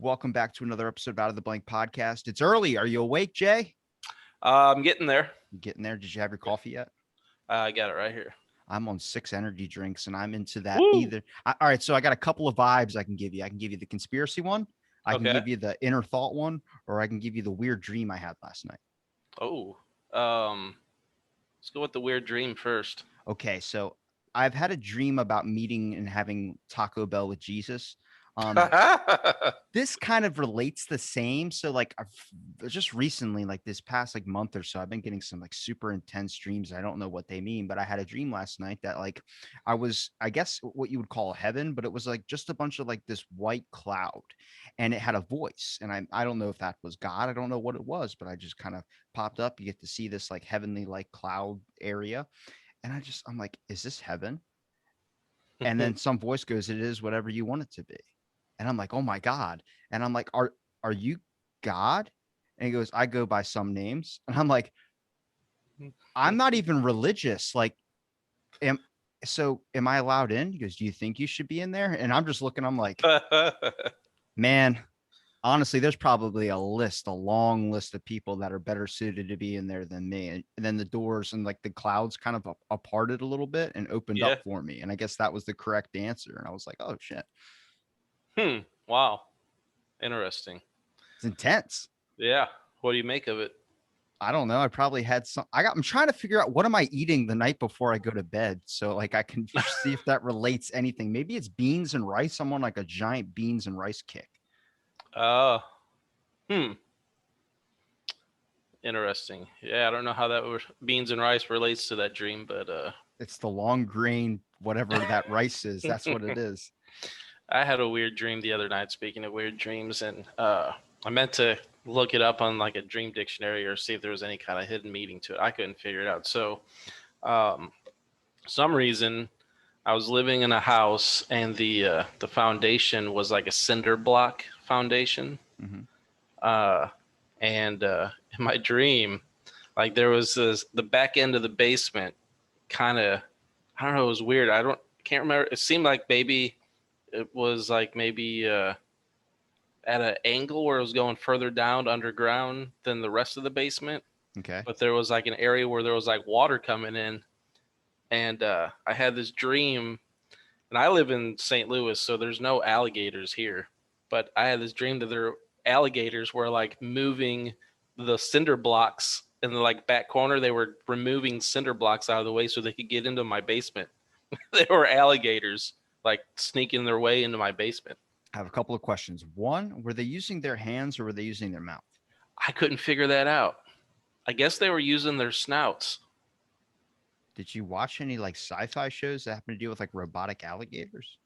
Welcome back to another episode of Out of the Blank podcast. It's early. Are you awake, Jay? I'm getting there. You getting there? Did you have your coffee yet? I got it right here. I'm on 6 energy drinks, and I'm into that Woo! either. All right, so I got a couple of vibes I can give you. I can give you the conspiracy one, I can Okay. give you the inner thought one, or I can give you the weird dream I had last night. Oh, let's go with the weird dream first. Okay, so I've had a dream about meeting and having Taco Bell with Jesus. This kind of relates the same. So like I've just recently, like this past like month or so, I've been getting some like super intense dreams. I don't know what they mean, but I had a dream last night that like I was, I guess what you would call heaven, but it was like just a bunch of like this white cloud and it had a voice. And I don't know if that was God. I don't know what it was, but I just kind of popped up. You get to see this like heavenly like cloud area. And I'm like, is this heaven? And then some voice goes, it is whatever you want it to be. And I'm like, oh my God. And I'm like, are you God? And he goes, I go by some names. And I'm like, I'm not even religious. Like, am I allowed in? He goes, do you think you should be in there? And I'm just looking, I'm like, man, honestly, there's probably a long list of people that are better suited to be in there than me. And then the doors and like the clouds kind of parted a little bit and opened Yeah. up for me. And I guess that was the correct answer. And I was like, oh shit, Wow. Interesting. it's intense. Yeah. What do you make of it? I don't know. I probably had some. I'm trying to figure out what am I eating the night before I go to bed, so like I can see if that relates anything. Maybe it's beans and rice. I'm on like a giant beans and rice kick. Uh, hmm. Interesting. Yeah, I don't know how beans and rice relates to that dream, but It's the long grain, whatever that rice is. That's what it is. I had a weird dream the other night. Speaking of weird dreams, and I meant to look it up on like a dream dictionary or see if there was any kind of hidden meaning to it. I couldn't figure it out. So, some reason I was living in a house and the foundation was like a cinder block foundation. Mm-hmm. And in my dream, like there was the back end of the basement kind of, I don't know, it was weird. Can't remember. It seemed like maybe it was like maybe at an angle where it was going further down underground than the rest of the basement. Okay. But there was like an area where there was like water coming in. And I had this dream, and I live in St. Louis, so there's no alligators here. But I had this dream that there alligators were like moving the cinder blocks in the like back corner. They were removing cinder blocks out of the way so they could get into my basement. They were alligators like sneaking their way into my basement. I have a couple of questions. One, were they using their hands or were they using their mouth? I couldn't figure that out. I guess they were using their snouts. Did you watch any like sci-fi shows that happen to deal with like robotic alligators?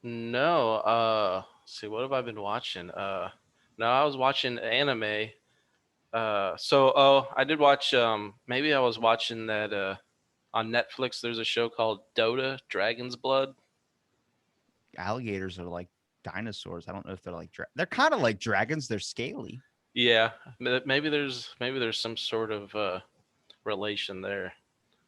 No, see, what have I been watching? No, I was watching anime. I did watch, maybe I was watching that, on Netflix. There's a show called Dota, Dragon's Blood. Alligators are like dinosaurs. I don't know if they're like they're kind of like dragons. They're scaly. Yeah, maybe there's some sort of relation there.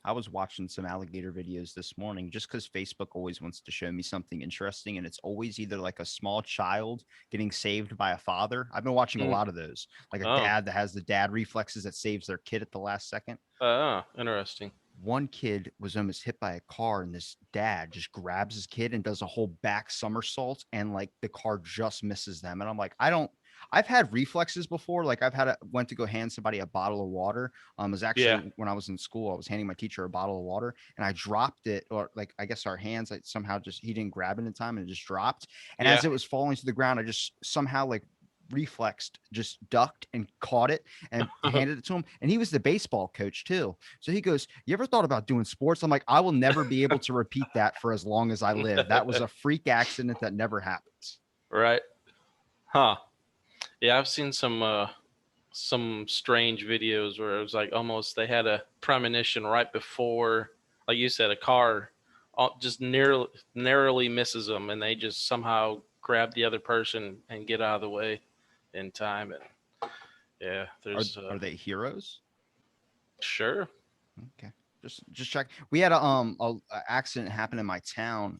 I was watching some alligator videos this morning just because Facebook always wants to show me something interesting. And it's always either like a small child getting saved by a father. I've been watching a lot of those, like a dad that has the dad reflexes that saves their kid at the last second. Oh, interesting. One kid was almost hit by a car, and this dad just grabs his kid and does a whole back somersault, and like the car just misses them. And I'm like, I've had reflexes before. Like went to go hand somebody a bottle of water. It was actually when I was in school, I was handing my teacher a bottle of water and I dropped it, or like, I guess our hands, like somehow he didn't grab it in time and it just dropped. And as it was falling to the ground, I just somehow like reflexed, just ducked and caught it and handed it to him. And he was the baseball coach too. So he goes, you ever thought about doing sports? I'm like, I will never be able to repeat that for as long as I live. That was a freak accident that never happens. Right. Huh. Yeah, I've seen some strange videos where it was like almost they had a premonition right before, like you said, a car just narrowly misses them, and they just somehow grab the other person and get out of the way in time. And yeah, there's are they heroes? Sure. Okay. Just check. We had a accident happen in my town.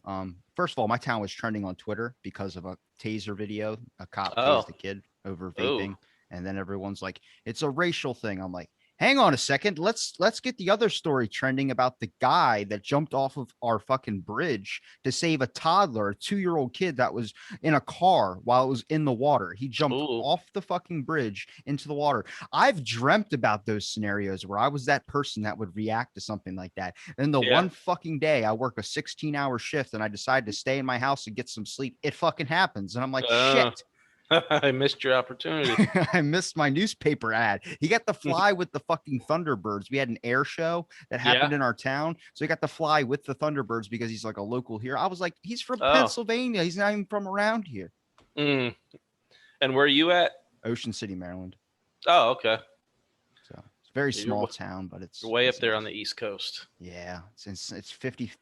First of all, my town was trending on Twitter because of a taser video. A cop tased Oh, a kid over oh, vaping, and then everyone's like, "It's a racial thing." I'm like, "Hang on a second. Let's get the other story trending about the guy that jumped off of our fucking bridge to save a toddler, a 2-year-old kid that was in a car while it was in the water. He jumped oh, off the fucking bridge into the water. I've dreamt about those scenarios where I was that person that would react to something like that. And the yeah. one fucking day I work a 16-hour shift and I decide to stay in my house and get some sleep, it fucking happens. And I'm like, Uh, shit. I missed your opportunity. I missed my newspaper ad. He got to fly with the fucking Thunderbirds. We had an air show that Yeah. happened in our town. So he got to fly with the Thunderbirds because he's like a local here. I was like, he's from Oh. Pennsylvania. He's not even from around here. Mm. And where are you at? Ocean City, Maryland. Oh, okay. So it's a very You're small town, but you're way up it's there on the nice. East Coast. Yeah, it's 55.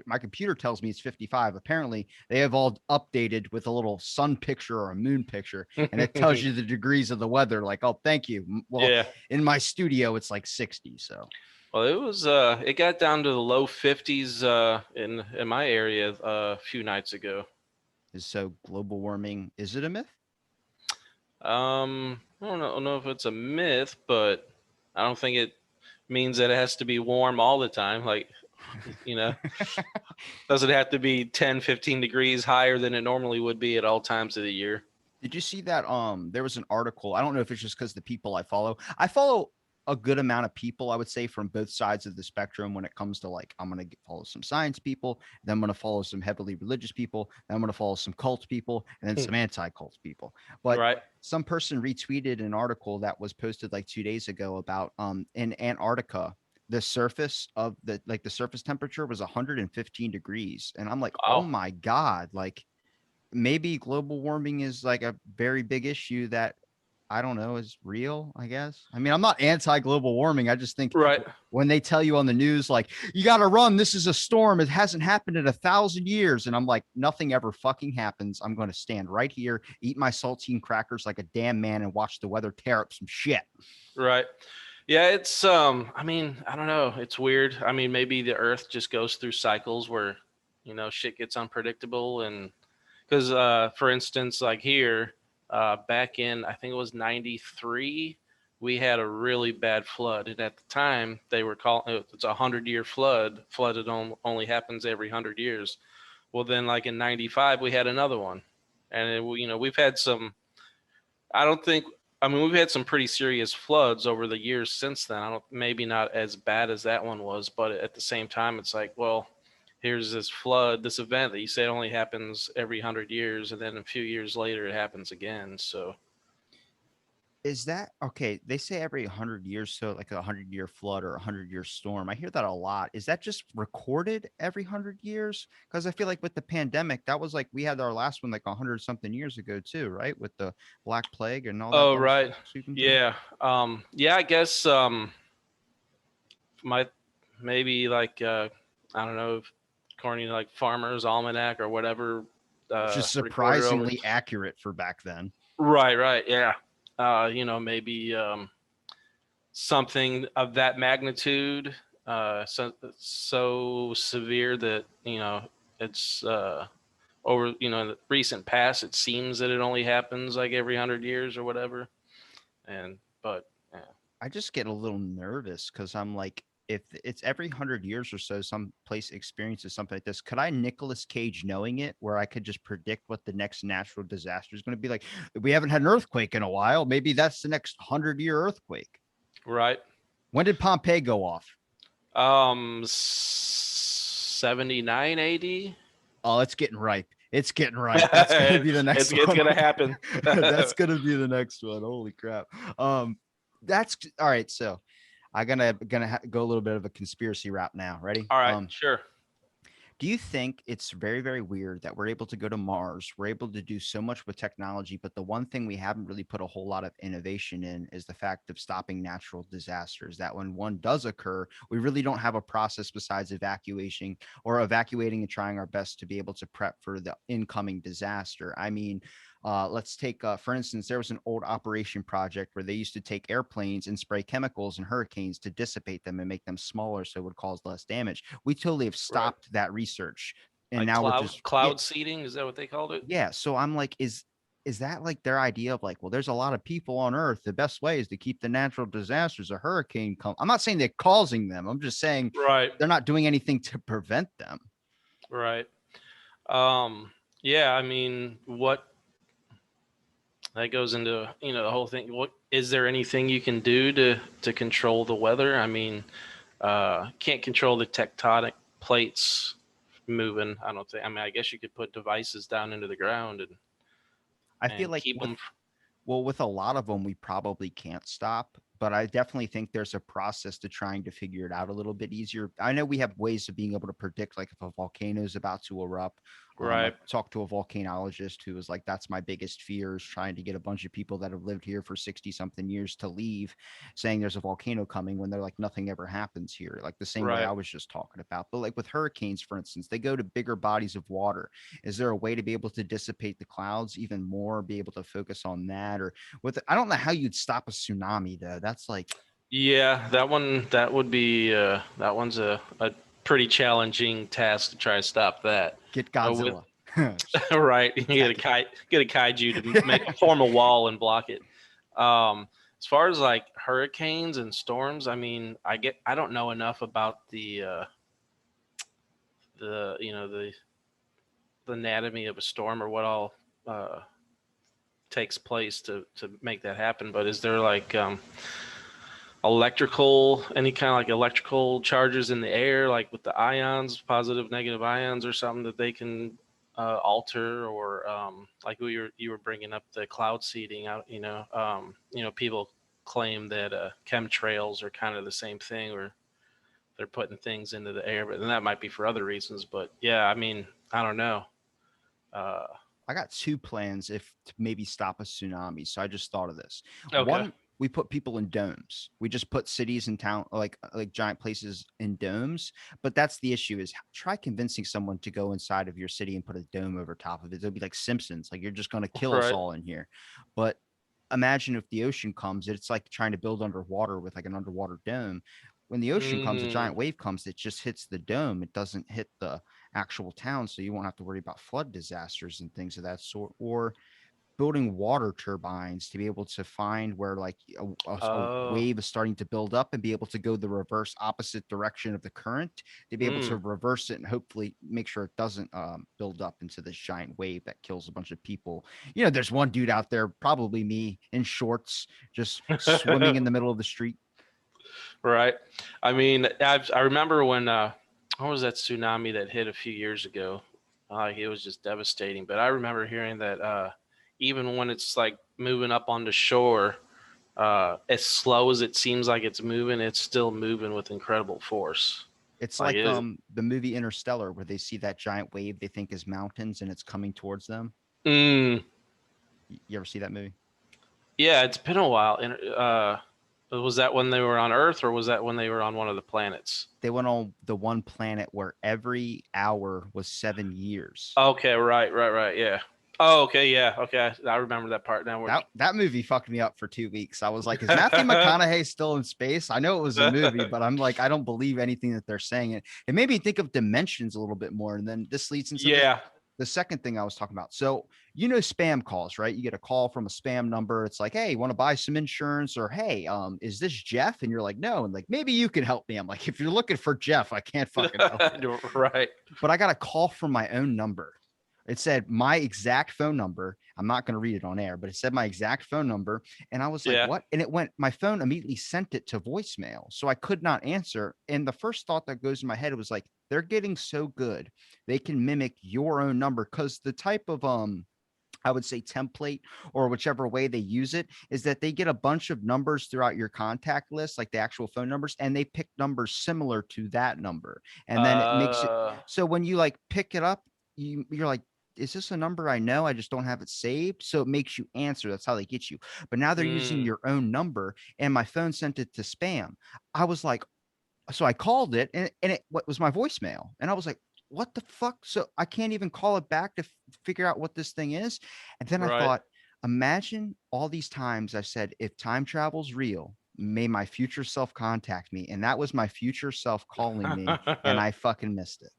My computer tells me it's 55. Apparently, they have all updated with a little sun picture or a moon picture, and it tells you the degrees of the weather. Like, oh, thank you. Well, Yeah. in my studio, it's like 60. So Well, it got down to the low 50s in my area a few nights ago. so global warming, is it a myth? I don't know if it's a myth, but I don't think it means that it has to be warm all the time. Like, you know, does it have to be 10, 15 degrees higher than it normally would be at all times of the year? Did you see that? There was an article. I don't know if it's just because the people I follow. I follow a good amount of people, I would say, from both sides of the spectrum when it comes to like, I'm gonna follow some science people, then I'm gonna follow some heavily religious people, then I'm gonna follow some cult people, and then some anti-cult people. But Right. some person retweeted an article that was posted like 2 days ago about in Antarctica, the surface of the surface temperature was 115 degrees. And I'm like, oh Wow. my God, like maybe global warming is like a very big issue that I don't know is real, I guess. I mean, I'm not anti global warming. I just think Right. when they tell you on the news, like, you got to run, this is a storm, it hasn't happened in 1,000 years. And I'm like, nothing ever fucking happens. I'm going to stand right here, eat my saltine crackers like a damn man, and watch the weather tear up some shit. Right. Yeah, it's I mean, I don't know. It's weird. I mean, maybe the earth just goes through cycles where, shit gets unpredictable and cuz for instance, like here back in I think it was 93, we had a really bad flood and at the time they were calling it's a 100-year flood. Flooded only happens every 100 years. Well, then like in 95 we had another one. And we've had some I don't think. I mean, we've had some pretty serious floods over the years since then. I don't, maybe not as bad as that one was, but at the same time, it's like, well, here's this flood, this event that you say only happens every 100 years, and then a few years later it happens again. So, Is that okay? They say every 100 years, so like 100-year flood or 100-year storm. I hear that a lot. Is that just recorded every 100 years? Because I feel like with the pandemic, that was like we had our last one like 100 something years ago too, right? With the Black Plague and all that oh that was right, sweeping through. yeah, yeah. I guess my maybe like I don't know, according to like Farmer's Almanac or whatever, Which is recorded over. surprisingly accurate for back then. Right, right, yeah. Maybe something of that magnitude, so severe that it's over. In the recent past, it seems that it only happens like every 100 years or whatever. And but yeah, I just get a little nervous because I'm like, if it's every 100 years or so, some place experiences something like this, could I Nicolas Cage knowing it, where I could just predict what the next natural disaster is going to be? Like, we haven't had an earthquake in a while. Maybe that's the next 100-year earthquake. right. When did Pompeii go off? 79 AD. Oh, it's getting ripe. It's getting ripe. That's going to be the next It's one. gonna happen. That's going to be the next one. Holy crap. That's all right. So I'm gonna go a little bit of a conspiracy route now. Ready? All right, sure. Do you think it's very, very weird that we're able to go to Mars? We're able to do so much with technology, but the one thing we haven't really put a whole lot of innovation in is the fact of stopping natural disasters. That when one does occur, we really don't have a process besides evacuation or evacuating and trying our best to be able to prep for the incoming disaster. I mean, Let's take, for instance, there was an old operation project where they used to take airplanes and spray chemicals in hurricanes to dissipate them and make them smaller so it would cause less damage. We totally have Right. stopped that research. And Like now we're cloud just, yeah, cloud seeding, is that what they called it? yeah. So I'm like, is that like their idea of like, well, there's a lot of people on Earth. The best way is to keep the natural disasters, a hurricane come. I'm not saying they're causing them. I'm just saying Right. they're not doing anything to prevent them. Right. Um, yeah, I mean, what that goes into, the whole thing. What is there anything you can do to control the weather? I mean, can't control the tectonic plates moving. I don't think. I mean, I guess you could put devices down into the ground and I feel like keep them. well, with a lot of them, we probably can't stop, but I definitely think there's a process to trying to figure it out a little bit easier. I know we have ways of being able to predict, like if a volcano is about to erupt. I Right. talked to a volcanologist who was like, "That's my biggest fear is trying to get a bunch of people that have lived here for 60 something years to leave, saying there's a volcano coming when they're like nothing ever happens here." Like the same way Right. I was just talking about. But like with hurricanes, for instance, they go to bigger bodies of water. Is there a way to be able to dissipate the clouds even more, be able to focus on that? Or with, I don't know how you'd stop a tsunami though. That's like, Yeah, that would be that one's a pretty challenging task to try to stop that. get With Godzilla. right, you Attack it. get a kaiju to make form a wall and block it. As far as like hurricanes and storms, I mean, I don't know enough about the the anatomy of a storm or what all uh, takes place to make that happen. But is there like any kind of like electrical charges in the air, like with the ions, positive, negative ions, or something that they can alter, or like you were bringing up the cloud seeding out. People claim that chemtrails are kind of the same thing, or they're putting things into the air, but then that might be for other reasons. But yeah, I mean, I don't know. Uh, I got two plans if to maybe stop a tsunami. So I just thought of this. okay, One, we put people in domes. We just put cities and town like giant places in domes. But that's the issue is try convincing someone to go inside of your city and put a dome over top of it. It'll be like Simpsons. Like you're just going to kill us right. all in here. But imagine if the ocean comes, it's like trying to build underwater with like an underwater dome. When the ocean comes, a Mm, giant wave comes, it just hits the dome. It doesn't hit the actual town. So you won't have to worry about flood disasters and things of that sort. Or building water turbines to be able to find where like a oh, wave is starting to build up and be able to go the reverse opposite direction of the current to be able to mm. reverse it and hopefully make sure it doesn't build up into this giant wave that kills a bunch of people. There's one dude out there, probably me, in shorts, just swimming in the middle of the street. Right. I mean, I remember when what was that tsunami that hit a few years ago? It was just devastating. But I remember hearing that even when it's like moving up onto shore, as slow as it seems like it's moving, it's still moving with incredible force. It's Like like it is. the movie Interstellar where they see that giant wave they think is mountains and it's coming towards them. Mm, You ever see that movie? yeah, it's been a while. And was that when they were on Earth, or was that when they were on one of the planets? They went on the one planet where every hour was 7 years. Okay, right, yeah. Oh, okay, yeah, okay. I remember that part now. That movie fucked me up for 2 weeks. I was like, is Matthew McConaughey still in space? I know it was a movie, but I'm like, I don't believe anything that they're saying. It made me think of dimensions a little bit more. And then this leads into Yeah. the second thing I was talking about. So, spam calls, right? You get a call from a spam number. It's like, hey, you want to buy some insurance? Or hey, is this Jeff? And you're like, no. And like, maybe you can help me. I'm like, if you're looking for Jeff, I can't fucking help you. Right. But I got a call from my own number. It said my exact phone number. I'm not going to read it on air, but it said my exact phone number. And I was like, Yeah. what? And my phone immediately sent it to voicemail. So I could not answer. And the first thought that goes in my head was like, they're getting so good. They can mimic your own number because the type of, I would say template or whichever way they use it is that they get a bunch of numbers throughout your contact list, like the actual phone numbers, and they pick numbers similar to that number. And then it makes it Uh. so when you like pick it up, you're like, is this a number I know? I just don't have it saved. So it makes you answer. That's how they get you. But now they're using Mm, your own number, and my phone sent it to spam. I was like, so I called it and it what was my voicemail. And I was like, what the fuck? So I can't even call it back to figure out what this thing is. And then I Right. thought, imagine all these times I said, if time travel's real, may my future self contact me. And that was my future self calling me, and I fucking missed it.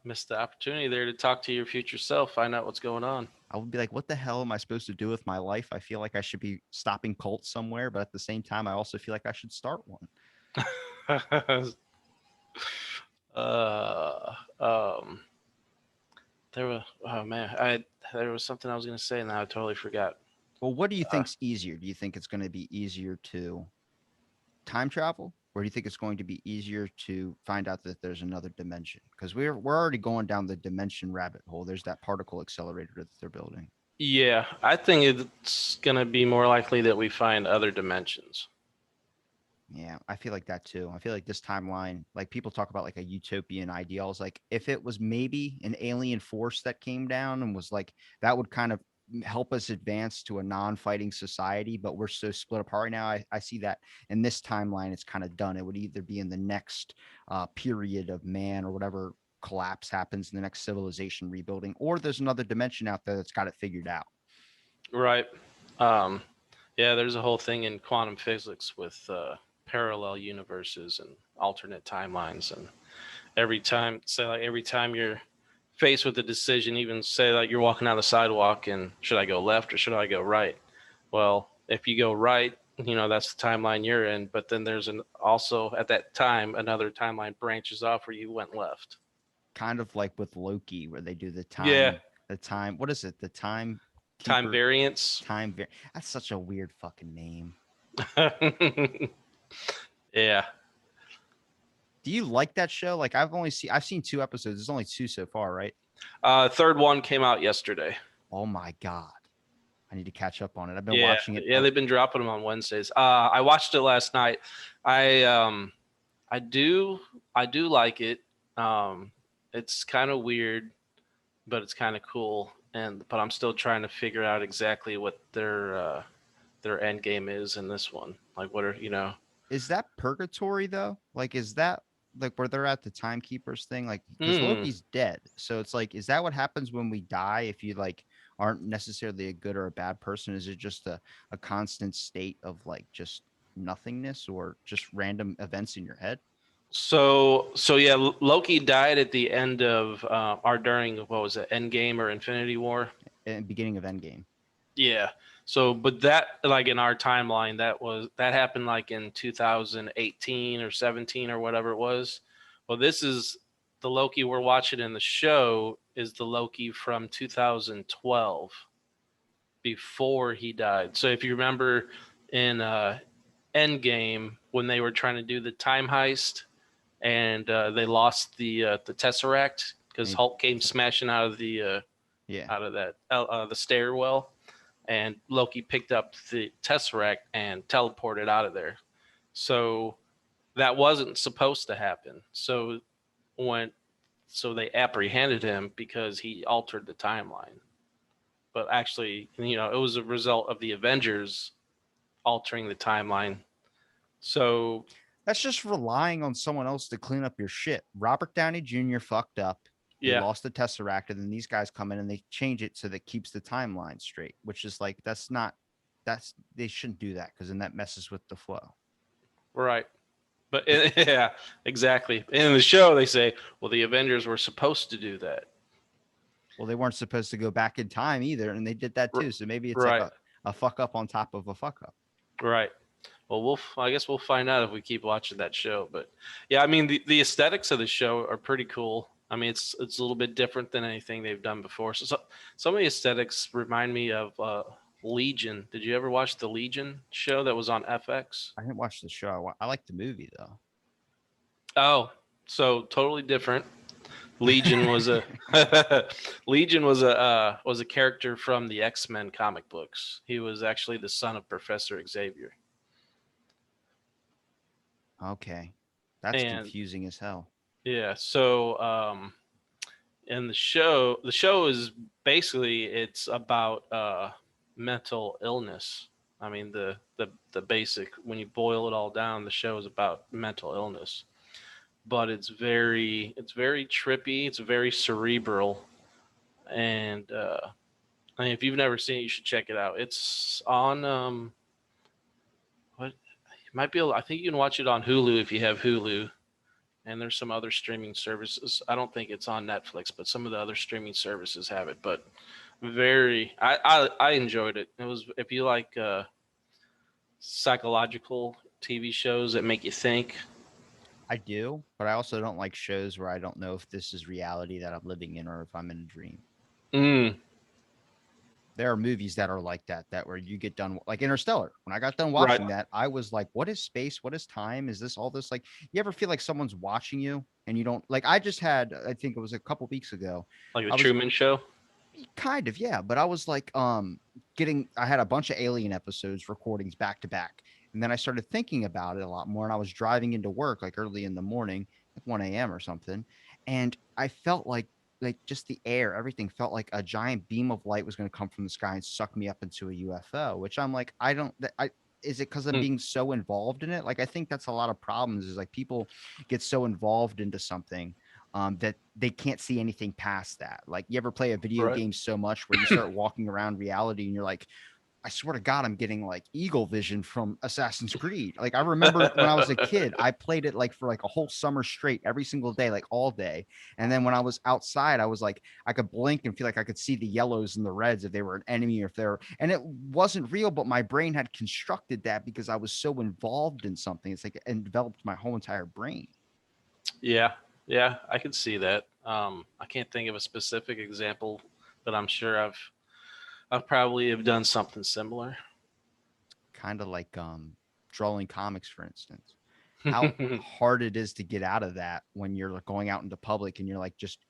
Missed the opportunity there to talk to your future self, find out what's going on. I would be like, what the hell am I supposed to do with my life? I feel like I should be stopping cults somewhere, but at the same time, I also feel like I should start one. uh, um, there was oh man, there was something I was gonna say and now I totally forgot. Well, what do you Uh, think's easier? Do you think it's going to be easier to time travel, or do you think it's going to be easier to find out that there's another dimension? Because we're already going down the dimension rabbit hole. There's that particle accelerator that they're building. yeah, I think it's gonna be more likely that we find other dimensions. Yeah, I feel like that too. I feel like this timeline, like people talk about like a utopian ideal. It's like if it was maybe an alien force that came down and was like that would kind of help us advance to a non-fighting society, but we're so split apart right now. I see that in this timeline, it's kind of done. It would either be in the next period of man or whatever collapse happens in the next civilization rebuilding, or there's another dimension out there that's got it figured out. Right. Um, yeah, there's a whole thing in quantum physics with parallel universes and alternate timelines, and every time you're faced with a decision, even say like you're walking down the sidewalk and should I go left or should I go right? Well, if you go right, that's the timeline you're in, but then there's an also at that time another timeline branches off where you went left. Kind of like with Loki, where they do Yeah, the time, what is it? The time time keeper variance. That's such a weird fucking name. Yeah. Do you like that show? Like I've seen 2 episodes. There's only 2 so far, right? Third one came out yesterday. Oh my god. I need to catch up on it. I've been Yeah, watching it. yeah, they've been dropping them on Wednesdays. I watched it last night. I I do I do like it. Um, it's kind of weird, but it's kind of cool. And but I'm still trying to figure out exactly what their end game is in this one. Like what are Is that purgatory though? Like is that like where they're at the timekeepers thing? Like because Hmm. Loki's dead. So it's like, is that what happens when we die if you like aren't necessarily a good or a bad person? Is it just a constant state of like just nothingness or just random events in your head? So yeah, Loki died at the end of or during what was it, Endgame or Infinity War? In beginning of Endgame. Yeah. So, but that like in our timeline, that happened like in 2018 or 17 or whatever it was. Well, this is the Loki we're watching in the show is the Loki from 2012 before he died. So if you remember in Endgame when they were trying to do the time heist and they lost the Tesseract because And Hulk came smashing out of yeah. the stairwell and Loki picked up the Tesseract and teleported out of there. So that wasn't supposed to happen. When so they apprehended him because he altered the timeline. But actually, it was a result of the Avengers altering the timeline. So That's just relying on someone else to clean up your shit. Robert Downey Jr. fucked up. He yeah, lost the Tesseract, and then these guys come in and they change it so that keeps the timeline straight, which is like they shouldn't do that because then that messes with the flow. right. But yeah, exactly. In the show, they say, well, the Avengers were supposed to do that. Well, they weren't supposed to go back in time either, and they did that R- too. So maybe it's like right, a fuck up on top of a fuck up. right. Well, I guess we'll find out if we keep watching that show. But yeah, I mean, the aesthetics of the show are pretty cool. I mean, it's a little bit different than anything they've done before. So some of the aesthetics remind me of Legion. Did you ever watch the Legion show that was on FX? I didn't watch the show. I like the movie though. Oh, so totally different. Legion was a Legion was a character from the X-Men comic books. He was actually the son of Professor Xavier. Okay, that's And confusing as hell. yeah, so in the show is basically it's about mental illness. I mean the basic when you boil it all down, the show is about mental illness. But it's very trippy, it's very cerebral. And I mean, if you've never seen it, you should check it out. It's on what it might be. I think you can watch it on Hulu if you have Hulu. And there's some other streaming services. I don't think it's on Netflix, but some of the other streaming services have it. But I enjoyed it. It was, if you like psychological TV shows that make you think. I do, but I also don't like shows where I don't know if this is reality that I'm living in or if I'm in a dream. Mm, There are movies that are like that where you get done, like Interstellar. When I got done right, watching that, I was like, what is space? What is time? Is this all this? Like, you ever feel like someone's watching you and you don't like? I just had, I think it was a couple weeks ago. like the I was Truman Show. kind of, yeah, but I was like, getting, I had a bunch of Alien episodes recordings back to back. And then I started thinking about it a lot more. And I was driving into work like early in the morning, like 1 a.m. or something. And I felt like just the air, everything felt like a giant beam of light was going to come from the sky and suck me up into a UFO, which I'm like, I don't, is it because I'm Mm, being so involved in it? Like, I think that's a lot of problems is like people get so involved into something that they can't see anything past that. Like, you ever play a video right. game so much where you start walking around reality and you're like, I swear to God, I'm getting like eagle vision from Assassin's Creed. Like, I remember when I was a kid, I played it like for like a whole summer straight, every single day, like all day. And then when I was outside, I was like, I could blink and feel like I could see the yellows and the reds if they were an enemy or if they're, and it wasn't real, but my brain had constructed that because I was so involved in something. It's like, and developed my whole entire brain. Yeah, yeah, I can see that. I can't think of a specific example, but I'm sure I've probably have done something similar. Kind of like drawing comics, for instance. How hard it is to get out of that when you're like going out into public and you're like just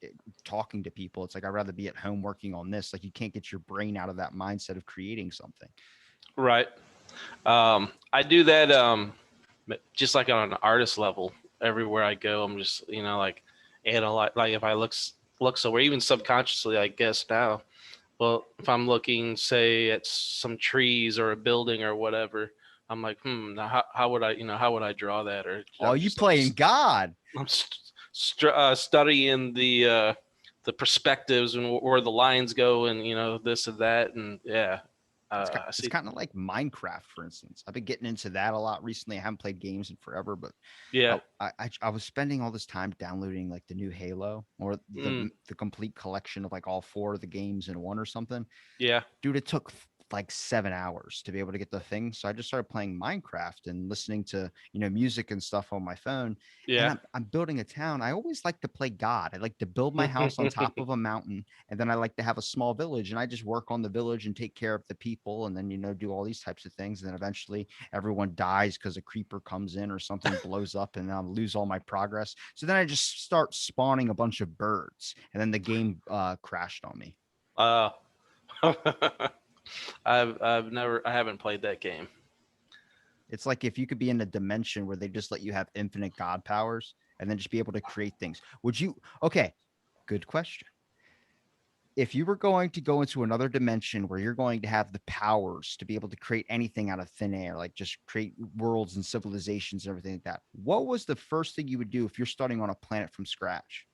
talking to people. It's like I'd rather be at home working on this. Like, you can't get your brain out of that mindset of creating something. Right. I do that just like on an artist level. Everywhere I go, I'm just like analyze. Like if I look somewhere, even subconsciously, I guess now. Well, if I'm looking, say, at some trees or a building or whatever, I'm like, now how would how would I draw that? Or Oh, you playing God? I'm studying the perspectives and where the lines go, and this and that, and yeah, I It's see. kind of like Minecraft, for instance. I've been getting into that a lot recently. I haven't played games in forever, but Yeah. I was spending all this time downloading like the new Halo or Mm, the complete collection of like all four of the games in one or something. yeah. Dude, it took like 7 hours to be able to get the thing. So I just started playing Minecraft and listening to, music and stuff on my phone. And Yeah. I'm building a town. I always like to play God. I like to build my house on top of a mountain. And then I like to have a small village and I just work on the village and take care of the people. And then, do all these types of things. And then eventually everyone dies because a creeper comes in or something blows up and I'll lose all my progress. So then I just start spawning a bunch of birds. And then the game crashed on me. uh, I haven't played that game. It's like if you could be in a dimension where they just let you have infinite God powers and then just be able to create things. Would you? Okay, good question. If you were going to go into another dimension where you're going to have the powers to be able to create anything out of thin air, like just create worlds and civilizations and everything like that, what was the first thing you would do if you're starting on a planet from scratch?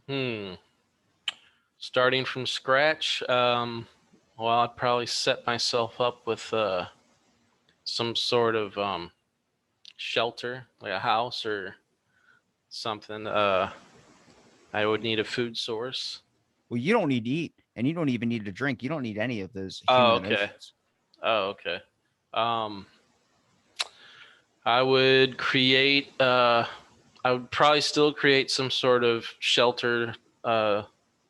Hmm. Starting from scratch. Well, I'd probably set myself up with some sort of shelter, like a house or something. I would need a food source. Well, you don't need to eat and you don't even need to drink. You don't need any of those Oh, human okay. emotions. Oh, okay. Um, I would create. I would probably still create some sort of shelter,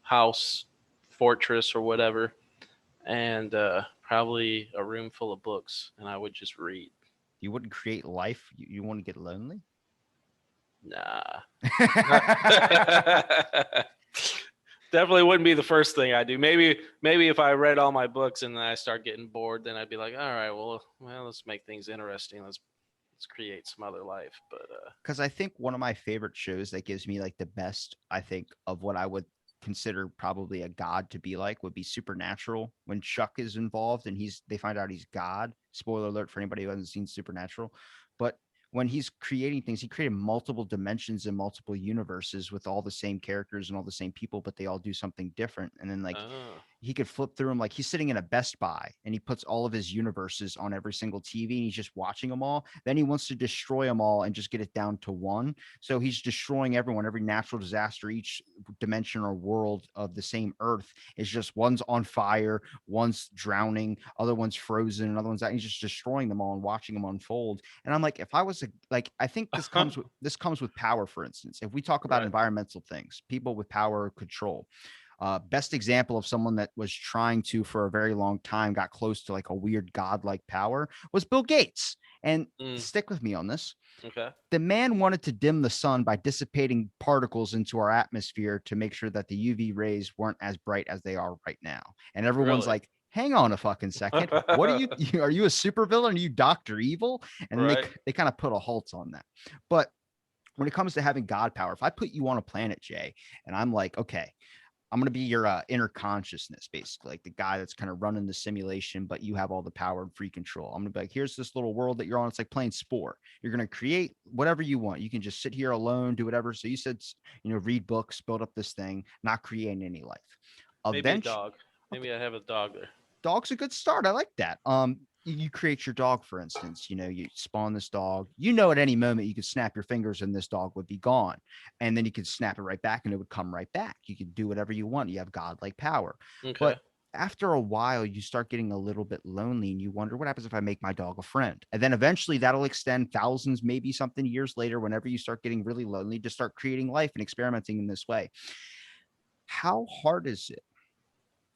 house, fortress, or whatever, and probably a room full of books, and I would just read. You wouldn't create life. You want to get lonely? Nah. Definitely wouldn't be the first thing I do. Maybe if I read all my books and then I start getting bored, then I'd be like, all right, well, let's make things interesting. Let's create some other life. But Because I think one of my favorite shows that gives me like the best, I think, of what I would consider probably a god to be like would be Supernatural. When Chuck is involved and they find out he's God. Spoiler alert for anybody who hasn't seen Supernatural. But when he's creating things, he created multiple dimensions and multiple universes with all the same characters and all the same people, but they all do something different. And then like Oh, he could flip through them. Like he's sitting in a Best Buy and he puts all of his universes on every single TV and he's just watching them all. Then he wants to destroy them all and just get it down to one. So he's destroying everyone, every natural disaster, each dimension or world of the same earth is just one's on fire, one's drowning, other one's frozen, another one's out. He's just destroying them all and watching them unfold. And I'm like, if I was like, I think this comes with power, for instance. If we talk about right. environmental things, people with power or control, best example of someone that was trying to for a very long time got close to like a weird godlike power was Bill Gates. And Mm, stick with me on this. okay. The man wanted to dim the sun by dissipating particles into our atmosphere to make sure that the UV rays weren't as bright as they are right now. And everyone's Really? like, hang on a fucking second. What are you? Are you a supervillain? Are you Dr. Evil? And then Right. they kind of put a halt on that. But when it comes to having God power, if I put you on a planet, Jay, and I'm like, okay, I'm going to be your inner consciousness, basically, like the guy that's kind of running the simulation, but you have all the power and free control. I'm going to be like, here's this little world that you're on. It's like playing sport. You're going to create whatever you want. You can just sit here alone, do whatever. So you said, read books, build up this thing, not creating any life. Maybe a Eventually, dog. Maybe I have a dog there. dog's a good start. I like that. You create your dog, for instance, you spawn this dog, at any moment you could snap your fingers and this dog would be gone. And then you could snap it right back and it would come right back. You could do whatever you want. You have godlike power. Okay. But after a while, you start getting a little bit lonely and you wonder, what happens if I make my dog a friend? And then eventually that'll extend thousands, maybe something years later, whenever you start getting really lonely, to start creating life and experimenting in this way. How hard is it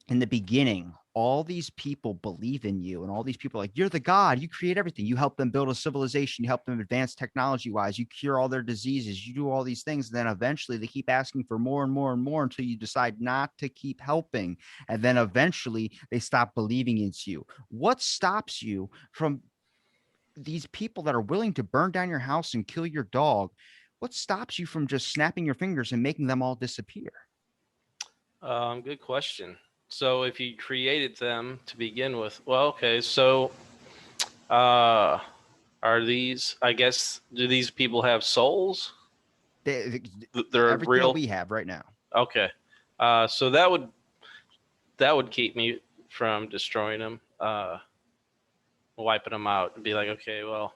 in the beginning? All these people believe in you and all these people are like, you're the god, you create everything, you help them build a civilization, you help them advance technology wise, you cure all their diseases, you do all these things. And then eventually they keep asking for more and more and more until you decide not to keep helping. And then eventually they stop believing it's you. What stops you from these people that are willing to burn down your house and kill your dog? What stops you from just snapping your fingers and making them all disappear? Good question. So if you created them to begin with, well, okay. So, uh, are these? I guess do these people have souls? They, They're everything that real. we have right now. Okay. So that would keep me from destroying them, wiping them out, and be like, okay, well,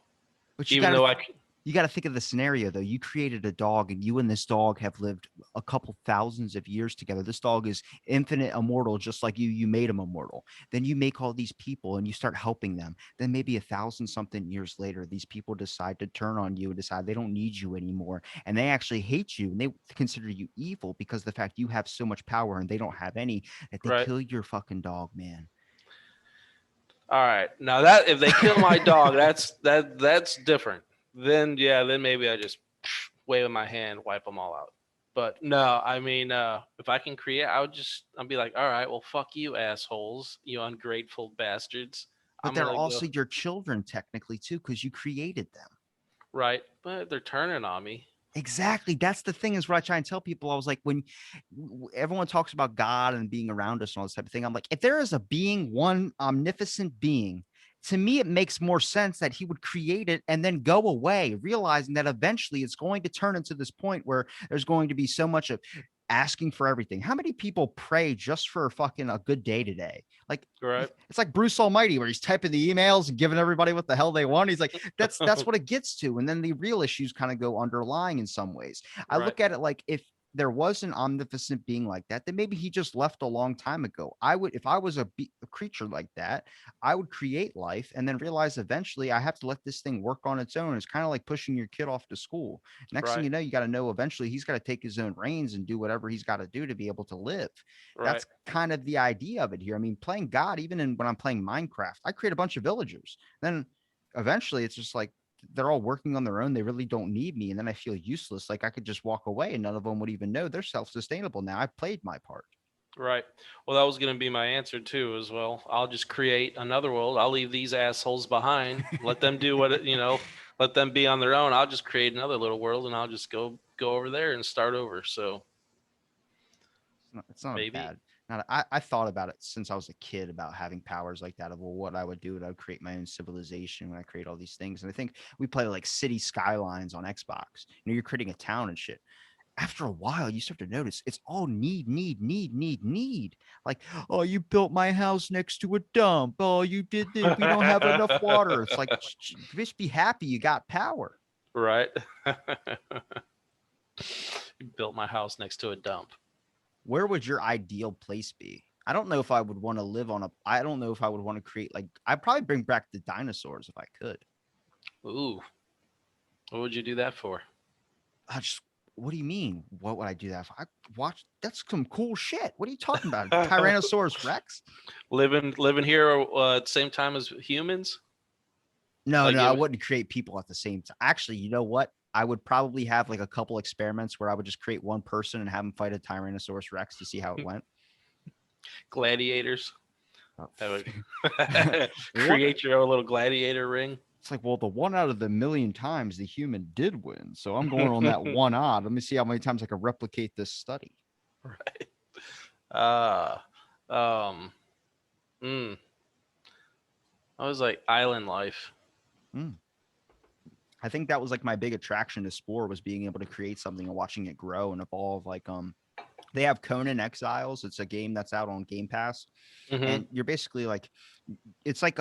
But even though I, you got to think of the scenario though. You created a dog and you and this dog have lived a couple thousands of years together. This dog is infinite immortal, just like you. You made him immortal. Then you make all these people and you start helping them. Then maybe 1,000 something years later, these people decide to turn on you and decide they don't need you anymore. And they actually hate you and they consider you evil because of the fact you have so much power and they don't have any, that they right. kill your fucking dog, man. All right. Now that if they kill my dog, that's different. Then yeah, then maybe I just wave my hand, wipe them all out. But no, I mean, if I can create, I'll be like, all right, well, fuck you, assholes, you ungrateful bastards. But I'm they're gonna go also your children technically too, because you created them. right, but they're turning on me. Exactly. That's the thing, is what I try and tell people. I was like, when everyone talks about God and being around us and all this type of thing, I'm like, if there is a being, one omnipotent being, to me, it makes more sense that he would create it and then go away, realizing that eventually it's going to turn into this point where there's going to be so much of asking for everything. How many people pray just for fucking a good day today? Like, Right, it's like Bruce Almighty, where he's typing the emails and giving everybody what the hell they want. He's like, that's what it gets to. And then the real issues kind of go underlying in some ways. I right, look at it like, if there was an omnipotent being like that, then maybe he just left a long time ago. I would, if I was a creature like that, I would create life and then realize eventually I have to let this thing work on its own. It's kind of like pushing your kid off to school. Next thing right, you know, you got to know eventually he's got to take his own reins and do whatever he's got to do to be able to live. right, That's kind of the idea of it here. I mean, playing God, even when I'm playing Minecraft, I create a bunch of villagers. Then eventually it's just like they're all working on their own. They really don't need me. And then I feel useless. Like I could just walk away and none of them would even know they're self-sustainable now. I played my part. right. Well, that was gonna be my answer too, as well. I'll just create another world. I'll leave these assholes behind. Let them do let them be on their own. I'll just create another little world, and I'll just go over there and start over. So It's not a maybe. bad. Not a, I thought about it since I was a kid about having powers like that. Of well, what I would do, and I would create my own civilization when I create all these things. And I think we play like City Skylines on Xbox. You're creating a town and shit. After a while, you start to notice it's all need. Like, oh, you built my house next to a dump. Oh, you did this. We don't have enough water. It's like, just be happy you got power. Right. You built my house next to a dump. Where would your ideal place be? I don't know if I would want to live on a. I don't know if I would want to create like. I'd probably bring back the dinosaurs if I could. Ooh, what would you do that for? I just. What do you mean? What would I do that for? I watch. That's some cool shit. What are you talking about? Tyrannosaurus Rex? Living here at the same time as humans? No, Like no, I it, wouldn't create people at the same time. Actually, you know what? I would probably have like a couple experiments where I would just create one person and have him fight a Tyrannosaurus Rex to see how it went. gladiators. Oh, That would one, create your own little gladiator ring. it's like, well, the one out of the million times the human did win. So I'm going on that one odd. Let me see how many times I can replicate this study. Right. Uh um mm, I was like island life. Mm. I think that was like my big attraction to Spore was being able to create something and watching it grow and evolve. Like they have Conan Exiles. It's a game that's out on Game Pass, Hmm. and you're basically like it's like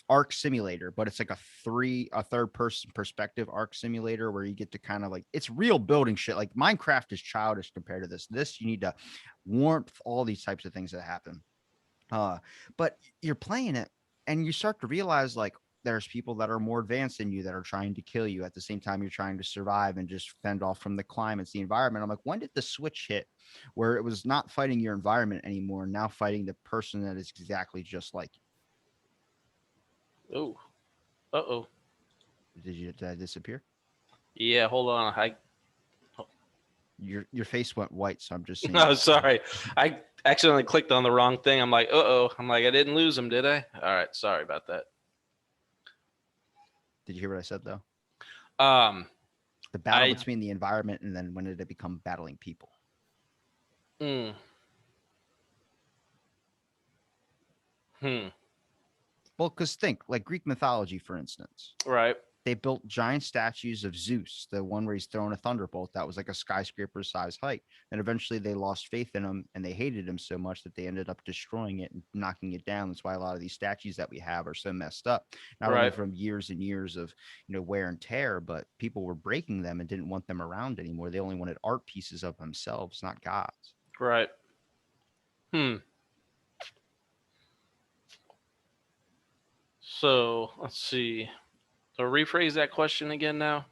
Arc Simulator, but it's like a third person perspective Arc Simulator where you get to kind of like it's real building shit. Like Minecraft is childish compared to this. This you need to warmth, all these types of things that happen. Uh, but you're playing it and you start to realize like there's people that are more advanced than you that are trying to kill you at the same time you're trying to survive and just fend off from the climates, the environment. I'm like, when did the switch hit where it was not fighting your environment anymore, now fighting the person that is exactly just like Oh. Uh-oh. you? Did that disappear? Yeah, hold on. I Your face went white, so I'm just saying. Oh, sorry. I accidentally clicked on the wrong thing. I'm like, uh-oh. I'm like, I didn't lose him, did I? All right, sorry about that. Did you hear what I said though? Um, The battle I between the environment and then when did it become battling people? mm, hmm. Well, because think like Greek mythology, for instance. Right. They built giant statues of Zeus, the one where he's throwing a thunderbolt that was like a skyscraper size height. And eventually they lost faith in him and they hated him so much that they ended up destroying it and knocking it down. That's why a lot of these statues that we have are so messed up, not only Right. from years and years of wear and tear, but people were breaking them and didn't want them around anymore. They only wanted art pieces of themselves, not gods. Right. Hmm. So let's see. So rephrase that question again now.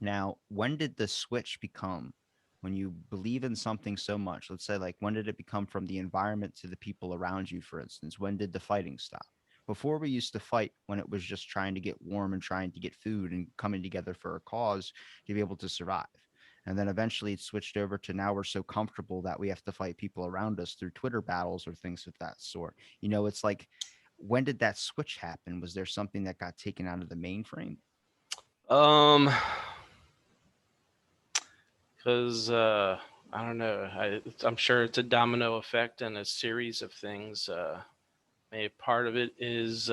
Now, when did the switch become when you believe in something so much? Let's say, like, when did it become from the environment to the people around you, for instance? When did the fighting stop? Before we used to fight when it was just trying to get warm and trying to get food and coming together for a cause to be able to survive. And then eventually it switched over to now we're so comfortable that we have to fight people around us through Twitter battles or things of that sort. It's like, when did that switch happen? Was there something that got taken out of the mainframe? Um, because I don't know. I'm sure it's a domino effect and a series of things. Maybe part of it is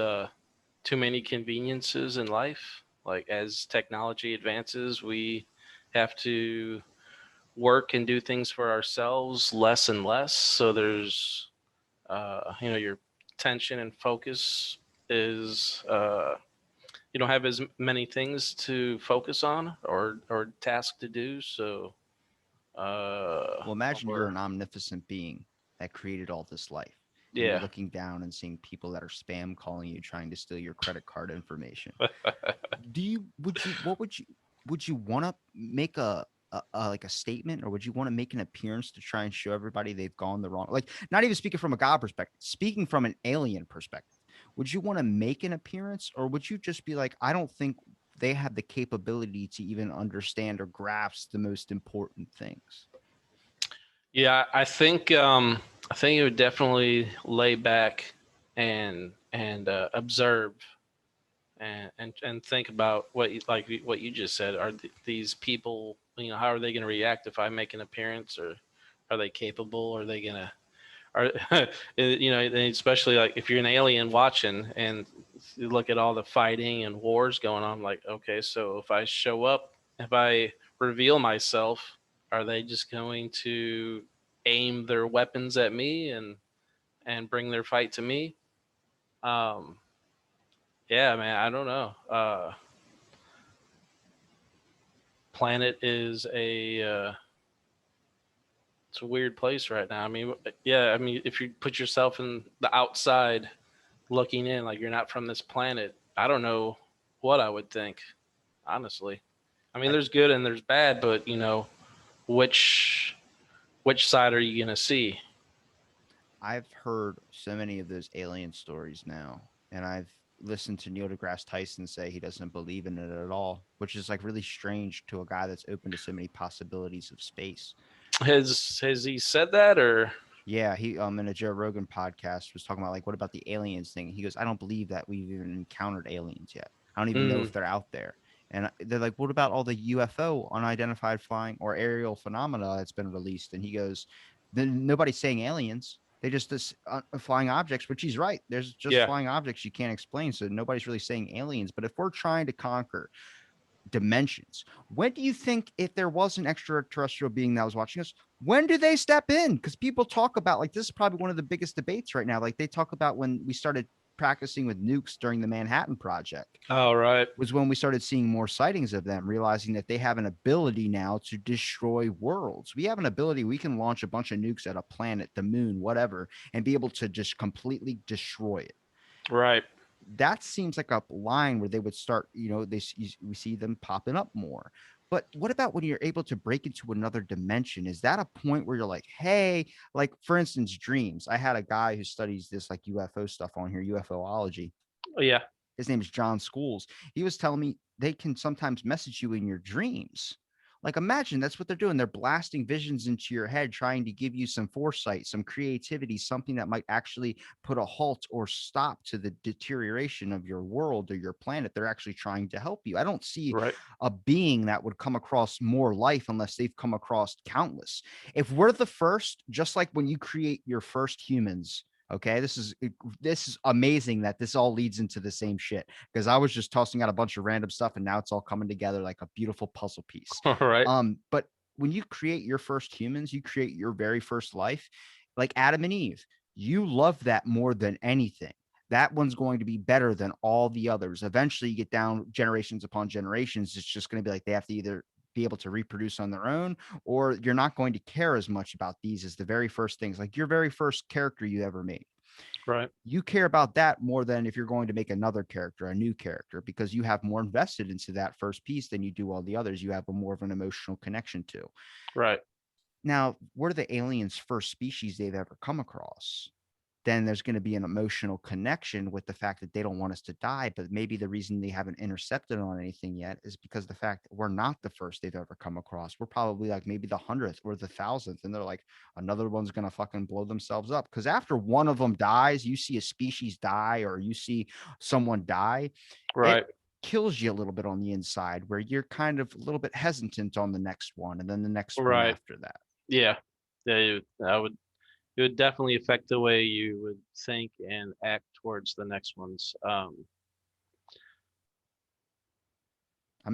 too many conveniences in life. Like as technology advances, we have to work and do things for ourselves less and less. So there's, your attention and focus is you don't have as many things to focus on or task to do. So Well, imagine you're or an omnipotent being that created all this life, and you're yeah. looking down and seeing people that are spam calling you, trying to steal your credit card information. Do you would you what would you want to make like a statement, or would you want to make an appearance to try and show everybody they've gone the wrong, like not even speaking from a god perspective, speaking from an alien perspective? Would you want to make an appearance, or would you just be like, I don't think they have the capability to even understand or grasp the most important things? Yeah, I think it would definitely lay back and observe and think about what you just said. Are these people, how are they going to react if I make an appearance, or Are they capable? Are they gonna? Are you know? Especially like if you're an alien watching and you look at all the fighting and wars going on, like okay, so if I show up, if I reveal myself, are they just going to aim their weapons at me and bring their fight to me? Um, yeah, man, I don't know. Planet is it's a weird place right now. I mean, yeah, I mean, if you put yourself in the outside looking in, like you're not from this planet, I don't know what I would think, honestly. I mean, I, there's good and there's bad, but which which side are you gonna see? I've heard so many of those alien stories now, and I've listened to Neil deGrasse Tyson say he doesn't believe in it at all, which is like really strange to a guy that's open to so many possibilities of space. Has he said that or? Yeah, he in a Joe Rogan podcast was talking about like what about the aliens thing? He goes, I don't believe that we've even encountered aliens yet. I don't even know Mm, if they're out there. And they're like, what about all the UFO, unidentified flying or aerial phenomena that's been released? And he goes, then nobody's saying aliens. They just this flying objects, which he's right. There's just yeah. flying objects you can't explain. So nobody's really saying aliens. But if we're trying to conquer dimensions. When do you think, if there was an extraterrestrial being that was watching us, when do they step in? Because people talk about, like, this is probably one of the biggest debates right now. Like, they talk about when we started practicing with nukes during the Manhattan Project, All right. was when we started seeing more sightings of them, realizing that they have an ability now to destroy worlds. We have an ability, we can launch a bunch of nukes at a planet, the moon, whatever, and be able to just completely destroy it. Right. That seems like a line where they would start, we see them popping up more. But what about when you're able to break into another dimension? Is that a point where you're like, hey, like for instance, dreams? I had a guy who studies this like UFO stuff on here, UFOlogy. Oh, yeah. His name is John Schools. He was telling me they can sometimes message you in your dreams. Like, imagine that's what they're doing. They're blasting visions into your head, trying to give you some foresight, some creativity, something that might actually put a halt or stop to the deterioration of your world or your planet. They're actually trying to help you. I don't see Right. a being that would come across more life unless they've come across countless. If we're the first, just like when you create your first humans, okay, this is amazing that this all leads into the same shit, because I was just tossing out a bunch of random stuff and now it's all coming together like a beautiful puzzle piece. All right. But when you create your first humans, you create your very first life, like Adam and Eve. You love that more than anything. That one's going to be better than all the others. Eventually, you get down generations upon generations. It's just going to be like they have to either be able to reproduce on their own, or you're not going to care as much about these as the very first things, like your very first character you ever made. Right. You care about that more than if you're going to make another character, a new character, because you have more invested into that first piece than you do all the others. You have a more of an emotional connection to. Right. Now, what are the aliens' first species they've ever come across? Then there's going to be an emotional connection with the fact that they don't want us to die. But maybe the reason they haven't intercepted on anything yet is because the fact that we're not the first they've ever come across. We're probably like maybe the 100th or the 1,000th. And they're like, another one's going to fucking blow themselves up. Because after one of them dies, you see a species die or you see someone die, it Right. kills you a little bit on the inside where you're kind of a little bit hesitant on the next one and then the next one Right. after that. Yeah. Yeah. I would. It would definitely affect the way you would think and act towards the next ones. I'm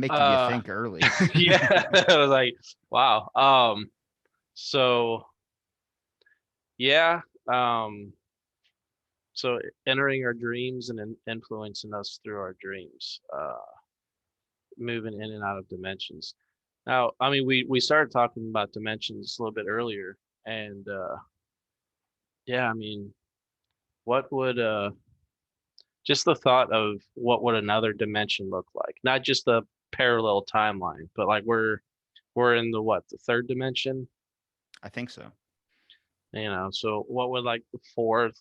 making you Uh, think early. yeah, I was like, wow. So yeah, um, so entering our dreams and influencing us through our dreams, moving in and out of dimensions. Now, I mean, we started talking about dimensions a little bit earlier, and yeah, I mean, what would just the thought of what would another dimension look like? Not just the parallel timeline, but like we're in the what, the third dimension, I think so. so what would like the fourth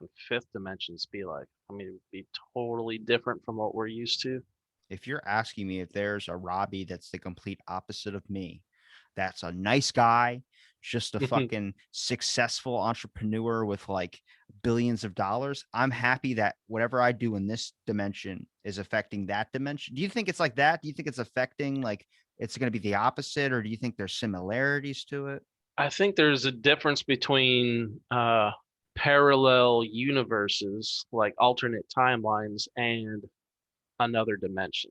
and fifth dimensions be like? I mean, it would be totally different from what we're used to. If you're asking me if there's a Robbie that's the complete opposite of me, that's a nice guy, just a fucking successful entrepreneur with like billions of dollars, I'm happy that whatever I do in this dimension is affecting that dimension. Do you think it's like that? Do you think it's affecting, like, it's going to be the opposite, or do you think there's similarities to it? I think there's a difference between parallel universes, like alternate timelines, and another dimension.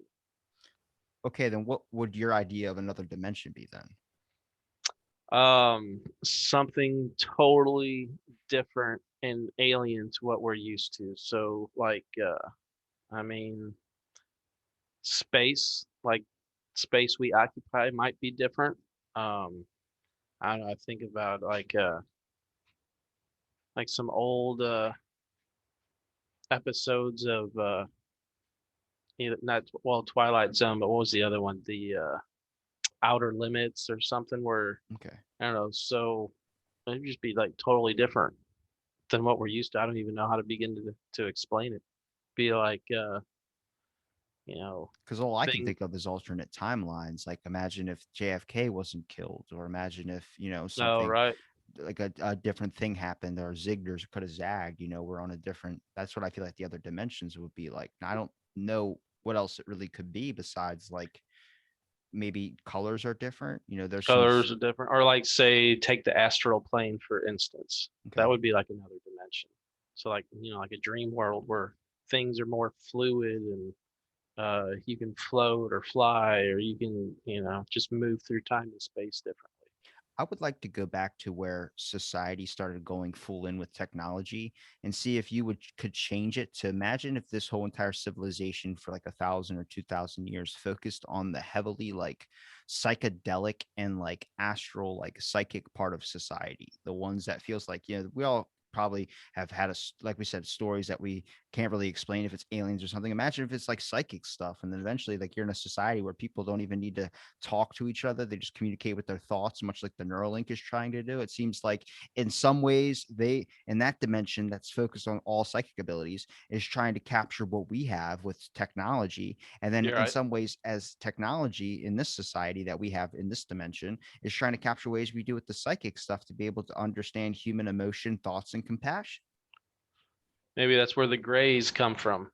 Okay, then what would your idea of another dimension be then? Something totally different and alien to what we're used to. So, like, I mean, space, like space we occupy, might be different. Um, I don't know. I think about like some old episodes of either not well Twilight Zone, but what was the other one? The Outer Limits or something. Where Okay. I don't know. So it'd just be like totally different than what we're used to. I don't even know how to begin to explain it. Be like you know Because all I can thing. think of is alternate timelines. Like imagine if JFK wasn't killed, or imagine if, Oh something right, like a different thing happened, or Ziggler's could have zagged, we're on a different, that's what I feel like the other dimensions would be like. I don't know what else it really could be besides like maybe colors are different. There's some colors are different. Or like say take the astral plane for instance. That okay. would be like another dimension. So like like a dream world where things are more fluid and you can float or fly or you can just move through time and space differently. I would like to go back to where society started going full in with technology and see if you could change it to imagine if this whole entire civilization for like 1,000 or 2,000 years focused on the heavily like psychedelic and like astral like psychic part of society, the ones that feels like we all probably have had like we said, stories that we can't really explain if it's aliens or something. Imagine if it's like psychic stuff, and then eventually like you're in a society where people don't even need to talk to each other. They just communicate with their thoughts, much like the Neuralink is trying to do. It seems like in some ways they, in that dimension that's focused on all psychic abilities, is trying to capture what we have with technology. And then You're in right. some ways, as technology in this society that we have in this dimension is trying to capture ways we do with the psychic stuff to be able to understand human emotion, thoughts, and compassion. Maybe that's where the grays come from.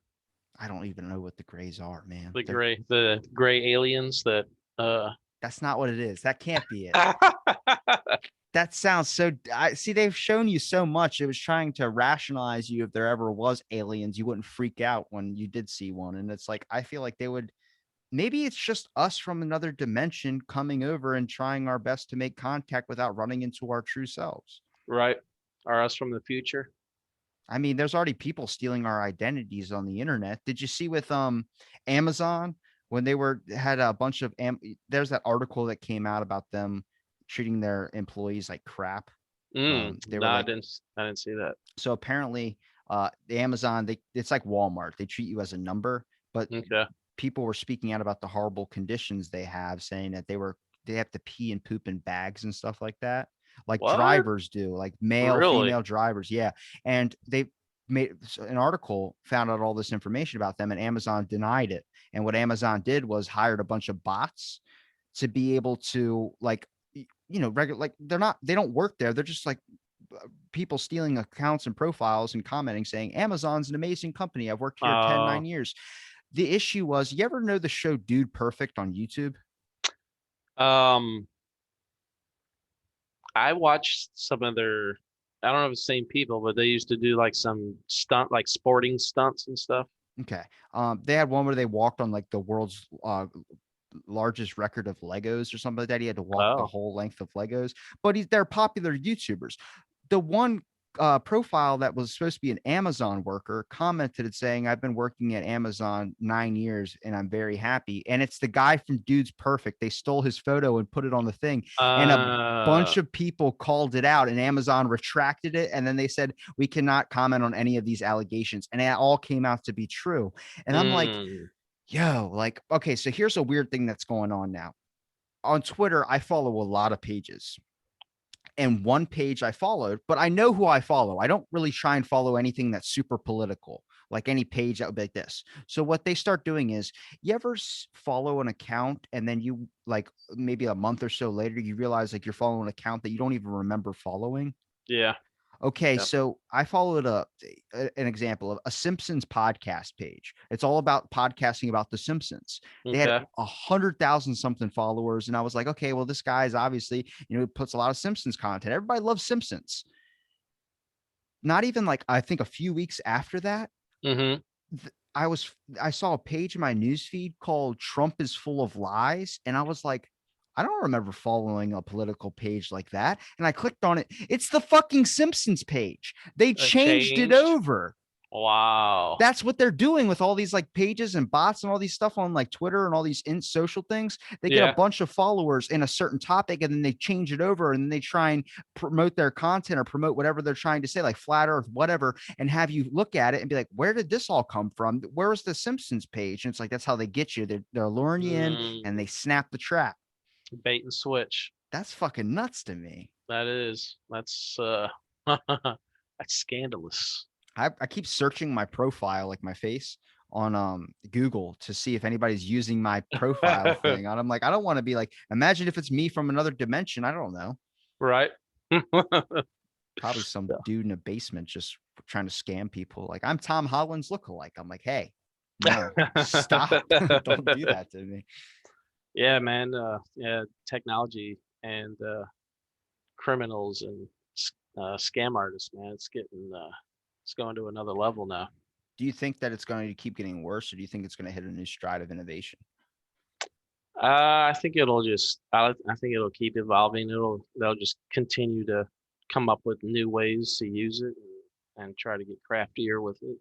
I don't even know what the grays are, man. The gray aliens that uh That's not what it is. That can't be it. That sounds so. I see. They've shown you so much. It was trying to rationalize you. If there ever was aliens, you wouldn't freak out when you did see one. And it's like I feel like they would. Maybe it's just us from another dimension coming over and trying our best to make contact without running into our true selves. right are us from the future. I mean, there's already people stealing our identities on the internet. Did you see with Amazon when they had a bunch of there's that article that came out about them treating their employees like crap. They No, were like, I didn't see that. so apparently the Amazon, it's like Walmart. They treat you as a number, but Okay. people were speaking out about the horrible conditions they have, saying that they have to pee and poop in bags and stuff like that, like What? drivers do, like male, Really? female drivers. Yeah. And they made an article, found out all this information about them, and Amazon denied it. And what Amazon did was hired a bunch of bots to be able to like regular, like they don't work there. They're just like people stealing accounts and profiles and commenting saying Amazon's an amazing company. I've worked here 10, Uh 9 years. The issue was, you ever know the show Dude Perfect on YouTube? um I watched some of their I don't know if it's the same people, but they used to do like some like sporting stunts and stuff. Okay. They had one where they walked on like the world's largest record of Legos or something like that. He had to walk the Oh. whole length of Legos, but they're popular YouTubers. The one profile that was supposed to be an Amazon worker commented saying, I've been working at Amazon 9 years and I'm very happy. And it's the guy from Dude's Perfect. They stole his photo and put it on the thing. And a Uh bunch of people called it out, and Amazon retracted it. And then they said, we cannot comment on any of these allegations. And it all came out to be true. And I'm like, mm, yo, like, okay, so here's a weird thing that's going on now. On Twitter, I follow a lot of pages. And one page I followed, but I know who I follow. I don't really try and follow anything that's super political, like any page that would be like this. So what they start doing is, you ever follow an account and then you like maybe a month or so later, you realize like you're following an account that you don't even remember following? yeah. Okay, Yep. so I followed an example of a Simpsons podcast page. It's all about podcasting about the Simpsons. They had Okay. 100,000 something followers, and I was like, okay, well, this guy is obviously, puts a lot of Simpsons content. Everybody loves Simpsons. Not even like I think a few weeks after that, Mm-hmm. I saw a page in my newsfeed called "Trump is full of lies," and I was like, I don't remember following a political page like that. And I clicked on it. It's the fucking Simpsons page. They changed it Changed. over. Wow. That's what they're doing with all these like pages and bots and all these stuff on like Twitter and all these in social things. They get a Yeah. bunch of followers in a certain topic and then they change it over and then they try and promote their content or promote whatever they're trying to say, like flat earth, whatever, and have you look at it and be like, where did this all come from? Where's the Simpsons page? And it's like, that's how they get you. They're luring you in and Mm, they snap the trap. bait and switch. That's fucking nuts to me. That is. That's that's scandalous. I keep searching my profile, like my face on Google to see if anybody's using my profile thing. And I'm like, I don't want to be like, imagine if it's me from another dimension. I don't know. Right. Probably some Yeah. dude in a basement just trying to scam people. Like, I'm Tom Holland's lookalike. I'm like, hey, no, stop. Don't do that to me. Yeah, man. Yeah, technology and criminals and scam artists, man. It's going to another level now. Do you think that it's going to keep getting worse, or do you think it's going to hit a new stride of innovation? I think I think it'll keep evolving. They'll just continue to come up with new ways to use it and try to get craftier with it.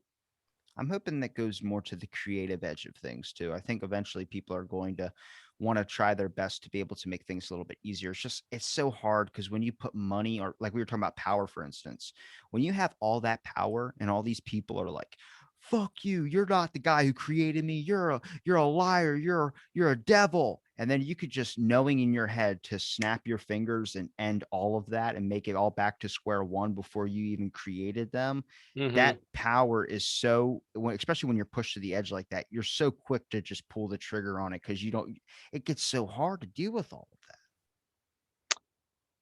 I'm hoping that goes more to the creative edge of things too. I think eventually people are going to want to try their best to be able to make things a little bit easier. It's so hard because when you put money, or like we were talking about power, for instance, when you have all that power and all these people are like, fuck you, you're not the guy who created me. You're a liar. You're a devil. And then you could just knowing in your head to snap your fingers and end all of that and make it all back to square one before you even created them. Hmm. That power is so, especially when you're pushed to the edge like that, you're so quick to just pull the trigger on it because you don't, it gets so hard to deal with all of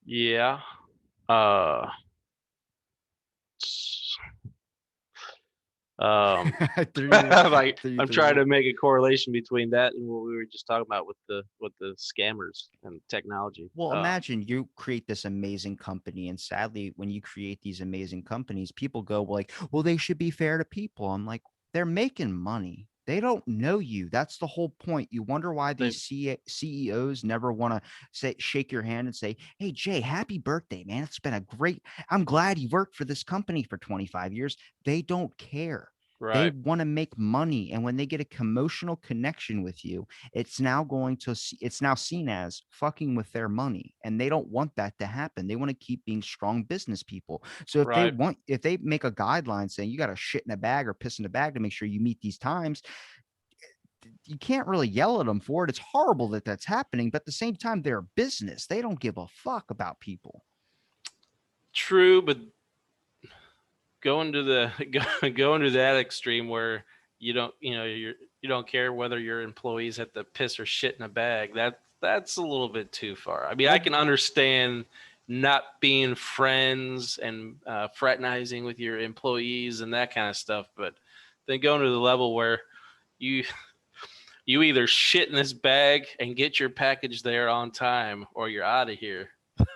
Yeah. Uh, s- um, that. threw you, like threw you I'm through the trying wall. to make a correlation between that and what we were just talking about with the scammers and technology. Well, imagine you create this amazing company, and sadly, when you create these amazing companies, people go like, "Well, they should be fair to people." I'm like, they're making money. They don't know you. That's the whole point. You wonder why They these CEOs never want to say, shake your hand and say, "Hey, Jay, happy birthday, man! It's been a great. I'm glad you worked for this company for 25 years." They don't care. They right, want to make money, and when they get a emotional connection with you, it's now seen as fucking with their money, and they don't want that to happen. They want to keep being strong business people. So right, if they make a guideline saying you got to shit in a bag or piss in a bag to make sure you meet these times, you can't really yell at them for it. It's horrible that that's happening, but at the same time, they're a business. They don't give a fuck about people. true, but going to the going to that extreme where you don't care whether your employees have to piss or shit in a bag. That's a little bit too far. I mean, I Well, can understand not being friends and fraternizing with your employees and that kind of stuff, but then going to the level where you you either shit in this bag and get your package there on time or you're out of here.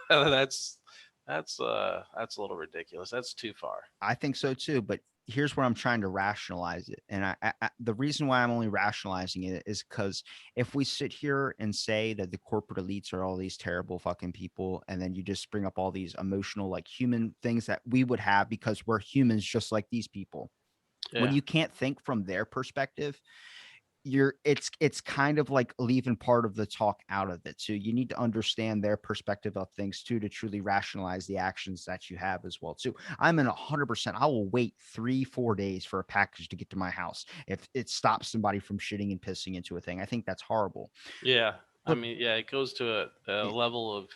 that's that's a little ridiculous. That's too far. I think so too, but here's where I'm trying to rationalize it. And the reason why I'm only rationalizing it is because if we sit here and say that the corporate elites are all these terrible fucking people, and then you just bring up all these emotional, like human things that we would have because we're humans just like these people, when Yeah. you can't think from their perspective, it's kind of like leaving part of the talk out of it. So you need to understand their perspective of things too to truly rationalize the actions that you have as well too. I'm in 100%. I will wait 3-4 days for a package to get to my house if it stops somebody from shitting and pissing into a thing. I think that's horrible. Yeah. I But mean, yeah, it goes to a level of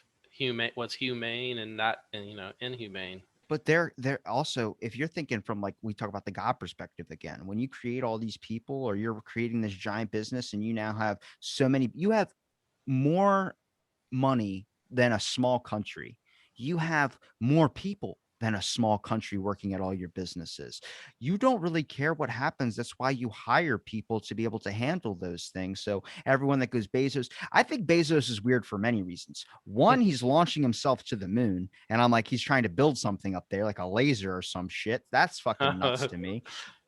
what's humane and not, and inhumane. they're also, if you're thinking from, like, we talk about the God perspective again, when you create all these people or you're creating this giant business and you now have so many, you have more money than a small country. You have more people. than a small country working at all your businesses. You don't really care what happens. That's why you hire people to be able to handle those things. So everyone that goes Bezos, I think Bezos is weird for many reasons. One, he's launching himself to the moon, and I'm like, he's trying to build something up there, like a laser or some shit. That's fucking nuts to me.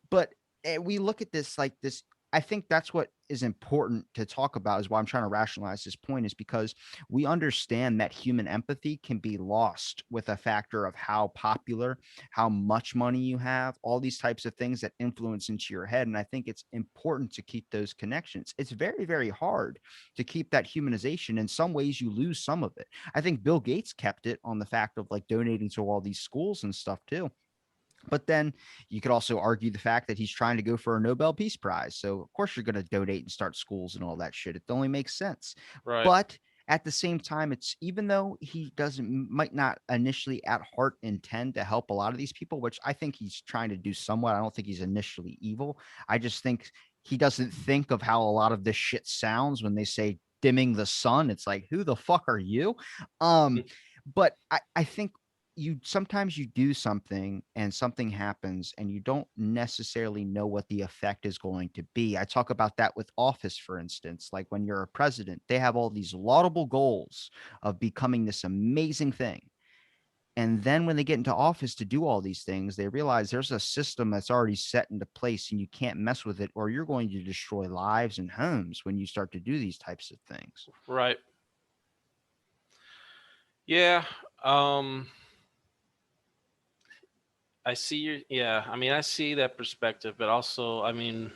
But we look at this like this. I think that's what is important to talk about, is why I'm trying to rationalize this point, is because we understand that human empathy can be lost with a factor of how popular, how much money you have, all these types of things that influence into your head. And I think it's important to keep those connections. It's very, very hard to keep that humanization. In some ways, you lose some of it. I think Bill Gates kept it on the fact of like donating to all these schools and stuff too. But then you could also argue the fact that he's trying to go for a Nobel Peace Prize. So of course you're going to donate and start schools and all that shit. It only makes sense. Right. But at the same time, it's, even though he doesn't, might not initially at heart intend to help a lot of these people, which I think he's trying to do somewhat. I don't think he's initially evil. I just think he doesn't think of how a lot of this shit sounds when they say dimming the sun. It's like, who the fuck are you? Um, but I think you sometimes you do something and something happens and you don't necessarily know what the effect is going to be. I talk about that with office, for instance. Like when you're a president, they have all these laudable goals of becoming this amazing thing. And then when they get into office to do all these things, they realize there's a system that's already set into place and you can't mess with it, or you're going to destroy lives and homes when you start to do these types of things. Right. Yeah. Um, I see your, yeah. I mean, I see that perspective, but also, I mean,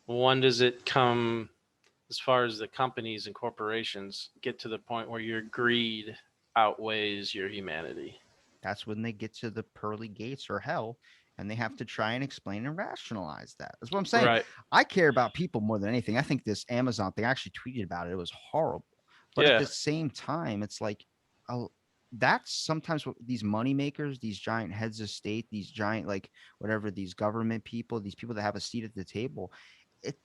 when does it come, as far as the companies and corporations get to the point where your greed outweighs your humanity? That's when they get to the pearly gates or hell, and they have to try and explain and rationalize that. That's what I'm saying. Right. I care about people more than anything. I think this Amazon thing, I actually tweeted about it. It was horrible. But at Yeah. the same time, it's like, oh, that's sometimes what these money makers, these giant heads of state, these giant, like whatever, these government people, these people that have a seat at the table, it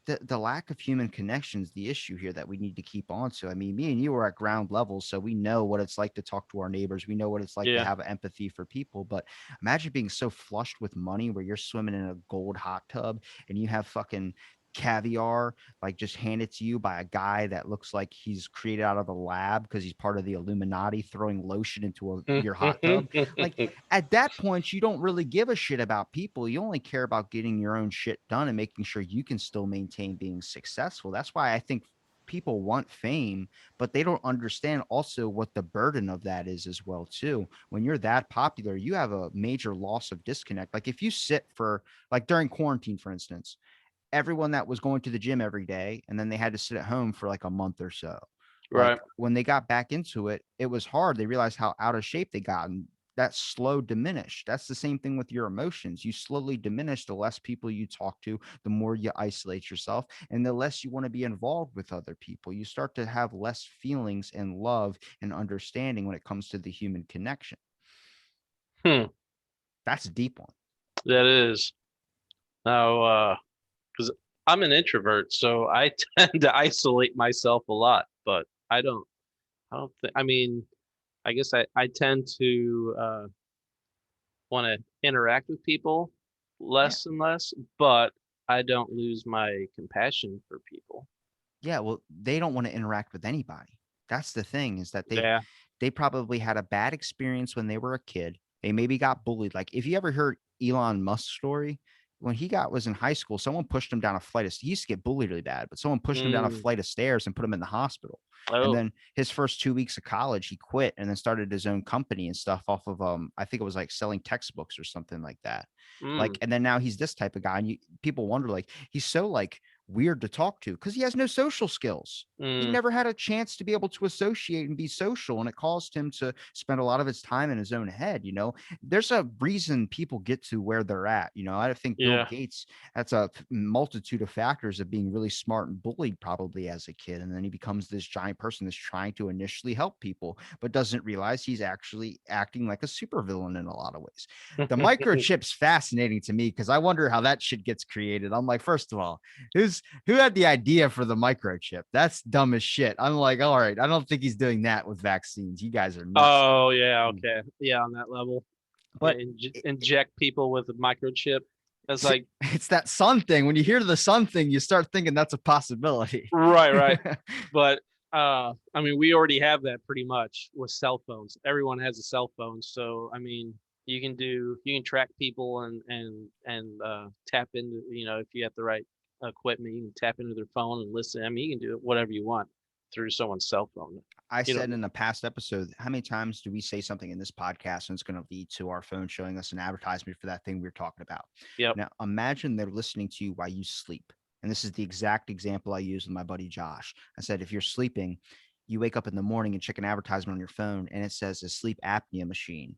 the lack of human connection is the issue here that we need to keep on to. I mean, me and you are at ground level, so we know what it's like to talk to our neighbors. We know what it's like to Yeah. have empathy for people. But imagine being so flushed with money where you're swimming in a gold hot tub and you have fucking caviar like just handed to you by a guy that looks like he's created out of a lab because he's part of the Illuminati, throwing lotion into your hot tub. Like at that point, you don't really give a shit about people. You only care about getting your own shit done and making sure you can still maintain being successful. That's why I think people want fame, but they don't understand also what the burden of that is as well too. When you're that popular, you have a major loss of disconnect. Like if you sit for, like during quarantine, for instance, everyone that was going to the gym every day and then they had to sit at home for like a month or so. Right. Like when they got back into it, it was hard. They realized how out of shape they got, and that slow diminished. That's the same thing with your emotions. You slowly diminish the less people you talk to, the more you isolate yourself, and the less you want to be involved with other people. You start to have less feelings and love and understanding when it comes to the human connection. Hmm. That's a deep one. That is. Now, because I'm an introvert, so I tend to isolate myself a lot, but I don't think, I mean, I guess I tend to want to interact with people Yeah. less and less, but I don't lose my compassion for people. Yeah, well, they don't want to interact with anybody. That's the thing, is that Yeah. they probably had a bad experience when they were a kid. They maybe got bullied. Like if you ever heard Elon Musk's story, when he got was in high school, someone pushed him down a flight of, he used to get bullied really bad, but someone pushed him down a Mm. flight of stairs and put him in the hospital. And Oh. then his first 2 weeks of college, he quit and then started his own company and stuff off of I think it was like selling textbooks or something like that. Like, Mm. and then now he's this type of guy, and people wonder, like, he's so like weird to talk to because he has no social skills. He Mm. never had a chance to be able to associate and be social, and it caused him to spend a lot of his time in his own head. There's a reason people get to where they're at. I think Bill Yeah. Gates, that's a multitude of factors of being really smart and bullied probably as a kid, and then he becomes this giant person that's trying to initially help people but doesn't realize he's actually acting like a supervillain in a lot of ways. The microchip's fascinating to me because I wonder how that shit gets created. I'm like, first of all, who had the idea for the microchip? That's dumb as shit. I'm like, all right, I don't think he's doing that with vaccines. You guys are nuts. Oh, yeah. Hmm. Okay. Yeah, on that level. But Inject people with a microchip. That's see, like it's that sun thing. When you hear the sun thing, you start thinking that's a possibility. right. But I mean, we already have that pretty much with cell phones. Everyone has a cell phone, so I mean, you can track people and tap into, if you have the right equipment, you can tap into their phone and listen. I mean, you can do whatever you want through someone's cell phone. I You know, said in a past episode, how many times do we say something in this podcast and it's going to lead to our phone showing us an advertisement for that thing we are talking about? yep, Now, imagine they're listening to you while you sleep. And this is the exact example I used with my buddy Josh. I said, if you're sleeping, you wake up in the morning and check an advertisement on your phone and it says a sleep apnea machine,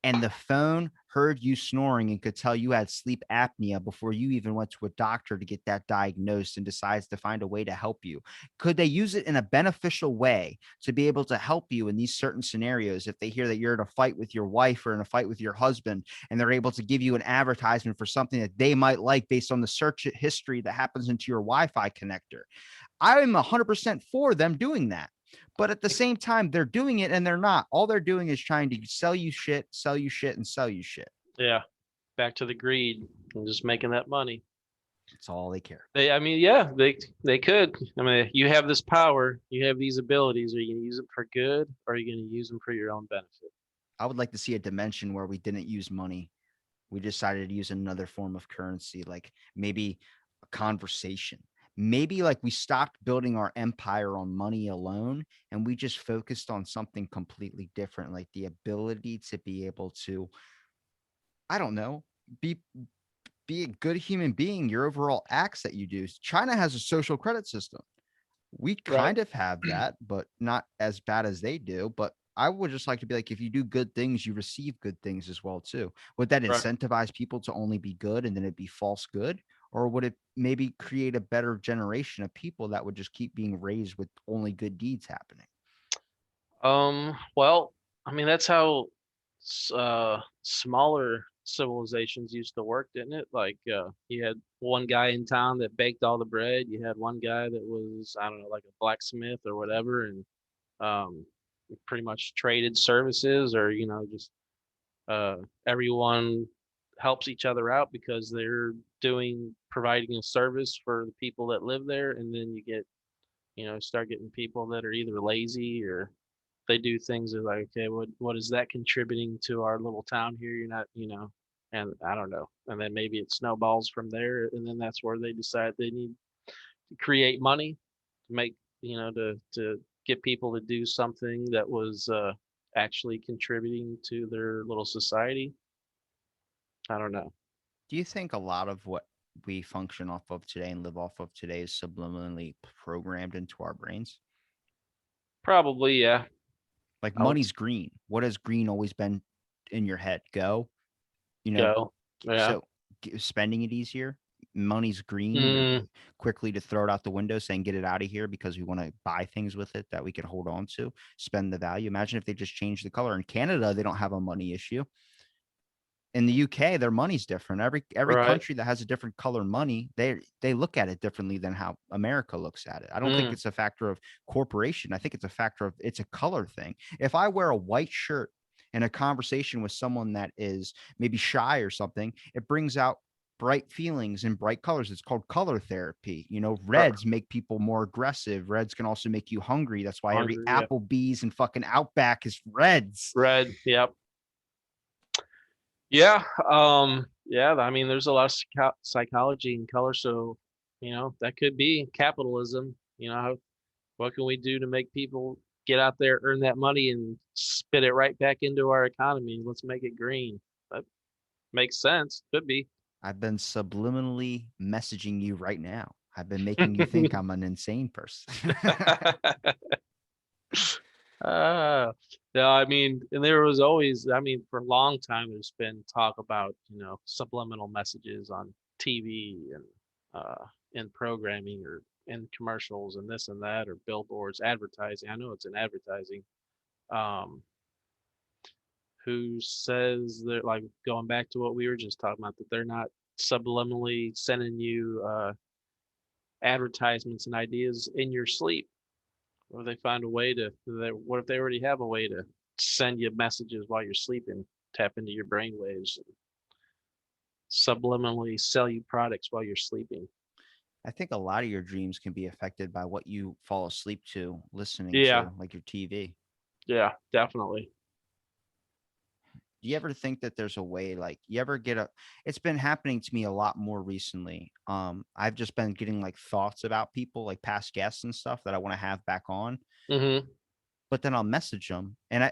and the phone heard you snoring and could tell you had sleep apnea before you even went to a doctor to get that diagnosed, and decides to find a way to help you. Could they use it in a beneficial way to be able to help you in these certain scenarios? If they hear that you're in a fight with your wife or in a fight with your husband, and they're able to give you an advertisement for something that they might like based on the search history that happens into your Wi-Fi connector, I'm 100% for them doing that. But at the same time, they're doing it and they're not. All they're doing is trying to sell you shit, sell you shit, and sell you shit. yeah. Back to the greed and just making that money. That's all they care. I mean, yeah, they could. I mean, you have this power, you have these abilities. Are you going to use them for good, or are you going to use them for your own benefit? I would like to see a dimension where we didn't use money. We decided to use another form of currency, like maybe a conversation. Maybe like we stopped building our empire on money alone and we just focused on something completely different, like the ability to be able to, I don't know, be be a good human being, your overall acts that you do. China has a social credit system. We Right, kind of have that, but not as bad as they do. But I would just like to be like, if you do good things, you receive good things as well too. Would that right. incentivize people to only be good and then it'd be false good? Or would it maybe create a better generation of people that would just keep being raised with only good deeds happening? Well, I mean, that's how smaller civilizations used to work, didn't it? Like, you had one guy in town that baked all the bread. You had one guy that was, I don't know, like a blacksmith or whatever, and um, pretty much traded services, or just uh, everyone helps each other out because they're providing a service for the people that live there, and then you get, start getting people that are either lazy or they do things that like, okay, what is that contributing to our little town here? You're not, and I don't know. And then maybe it snowballs from there, and then that's where they decide they need to create money to make, to get people to do something that was actually contributing to their little society. I don't know. Do you think a lot of what we function off of today and live off of today is subliminally programmed into our brains? Probably, yeah. Like I would money's green. What has green always been in your head? Go, you know, go. Yeah. so spending it easier. Money's green. You're Mm, quickly to throw it out the window, saying get it out of here because we want to buy things with it that we can hold on to, spend the value. Imagine if they just changed the color. In Canada, they don't have a money issue. In the UK, their money's different. Every right. country that has a different color money, they look at it differently than how America looks at it. I don't think Mm, it's a factor of corporation. I think it's a factor of it's a color thing. If I wear a white shirt in a conversation with someone that is maybe shy or something, it brings out bright feelings and bright colors. It's called color therapy. right. Reds make people more aggressive. Reds can also make you hungry. That's why every Hungry. Yeah. Applebee's and fucking Outback is reds. Red. Yep. Yeah, yeah, I mean, there's a lot of psychology in color, so, that could be capitalism. What can we do to make people get out there, earn that money, and spit it right back into our economy? Let's make it green. That makes sense. Could be. I've been subliminally messaging you right now. I've been making you think I'm an insane person. Uh, yeah, I mean, and there was always, I mean, for a long time, there's been talk about, subliminal messages on TV and in programming or in commercials and this and that, or billboards, advertising. I know it's in advertising. Um, who says they're like going back to what we were just talking about, that they're not subliminally sending you advertisements and ideas in your sleep? Or they find a way to, what if they already have a way to send you messages while you're sleeping? tap into your brain waves and subliminally sell you products while you're sleeping. I think a lot of your dreams can be affected by what you fall asleep to, listening Yeah, to, like your TV. yeah, definitely. Do you ever think that there's a way, like, you ever get a it's been happening to me a lot more recently. I've just been getting like thoughts about people, like past guests and stuff that I want to have back on, Hmm. but then I'll message them. And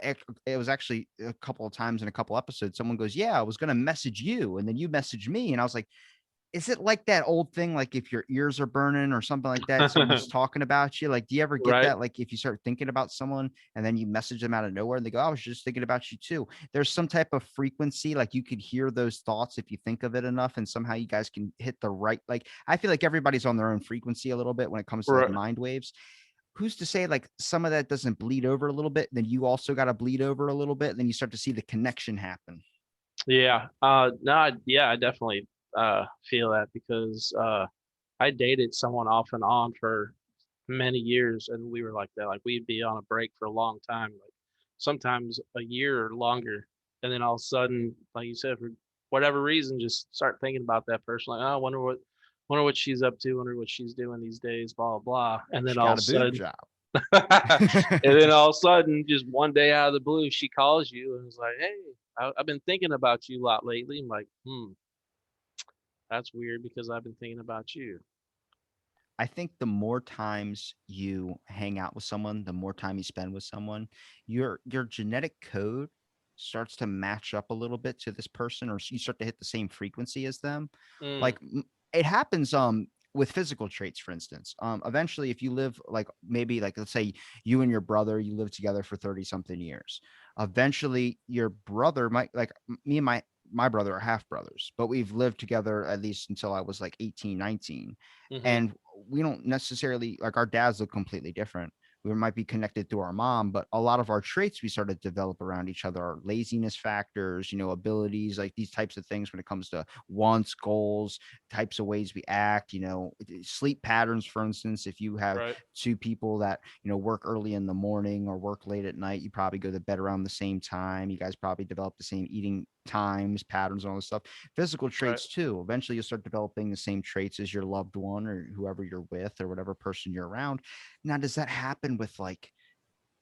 it was actually a couple of times in a couple episodes, someone goes, "Yeah, I was going to message you." And then you message me. And I was like, is it like that old thing, like if your ears are burning or something like that, someone's talking about you? Like, do you ever get Right, that? Like, if you start thinking about someone and then you message them out of nowhere and they go, "I was just thinking about you too." There's some type of frequency, like you could hear those thoughts if you think of it enough, and somehow you guys can hit the right. Like, I feel like everybody's on their own frequency a little bit when it comes to like right. mind waves. Who's to say like some of that doesn't bleed over a little bit? Then you also got to bleed over a little bit. And then you start to see the connection happen. Yeah. No, yeah, I definitely feel that because I dated someone off and on for many years, and we were like that. Like we'd be on a break for a long time, like sometimes a year or longer, and then all of a sudden, like you said, for whatever reason, just start thinking about that person. Like, oh, I wonder what she's up to, wonder what she's doing these days, blah blah blah. And then She all got of a a boob sudden, job. and then all of a sudden, just one day out of the blue, she calls you and is like, "Hey, I've been thinking about you a lot lately." I'm like, that's weird because I've been thinking about you. I think the more times you hang out with someone, the more time you spend with someone, your genetic code starts to match up a little bit to this person, or you start to hit the same frequency as them. Mm, Like it happens with physical traits, for instance. Eventually, if you live like maybe like let's say you and your brother, you live together for 30 something years. Eventually, your brother might like me and my brother are half brothers, but we've lived together at least until I was like 18, 19, mm-hmm. and we don't necessarily like our dads look completely different. We might be connected through our mom, but a lot of our traits we started to develop around each other, our laziness factors, abilities, like these types of things when it comes to wants, goals, types of ways we act, sleep patterns, for instance. If you have Right, two people that, work early in the morning or work late at night, you probably go to bed around the same time. You guys probably develop the same eating times, patterns, and all this stuff. Physical right. traits too. Eventually you'll start developing the same traits as your loved one or whoever you're with or whatever person you're around. Now, does that happen with like,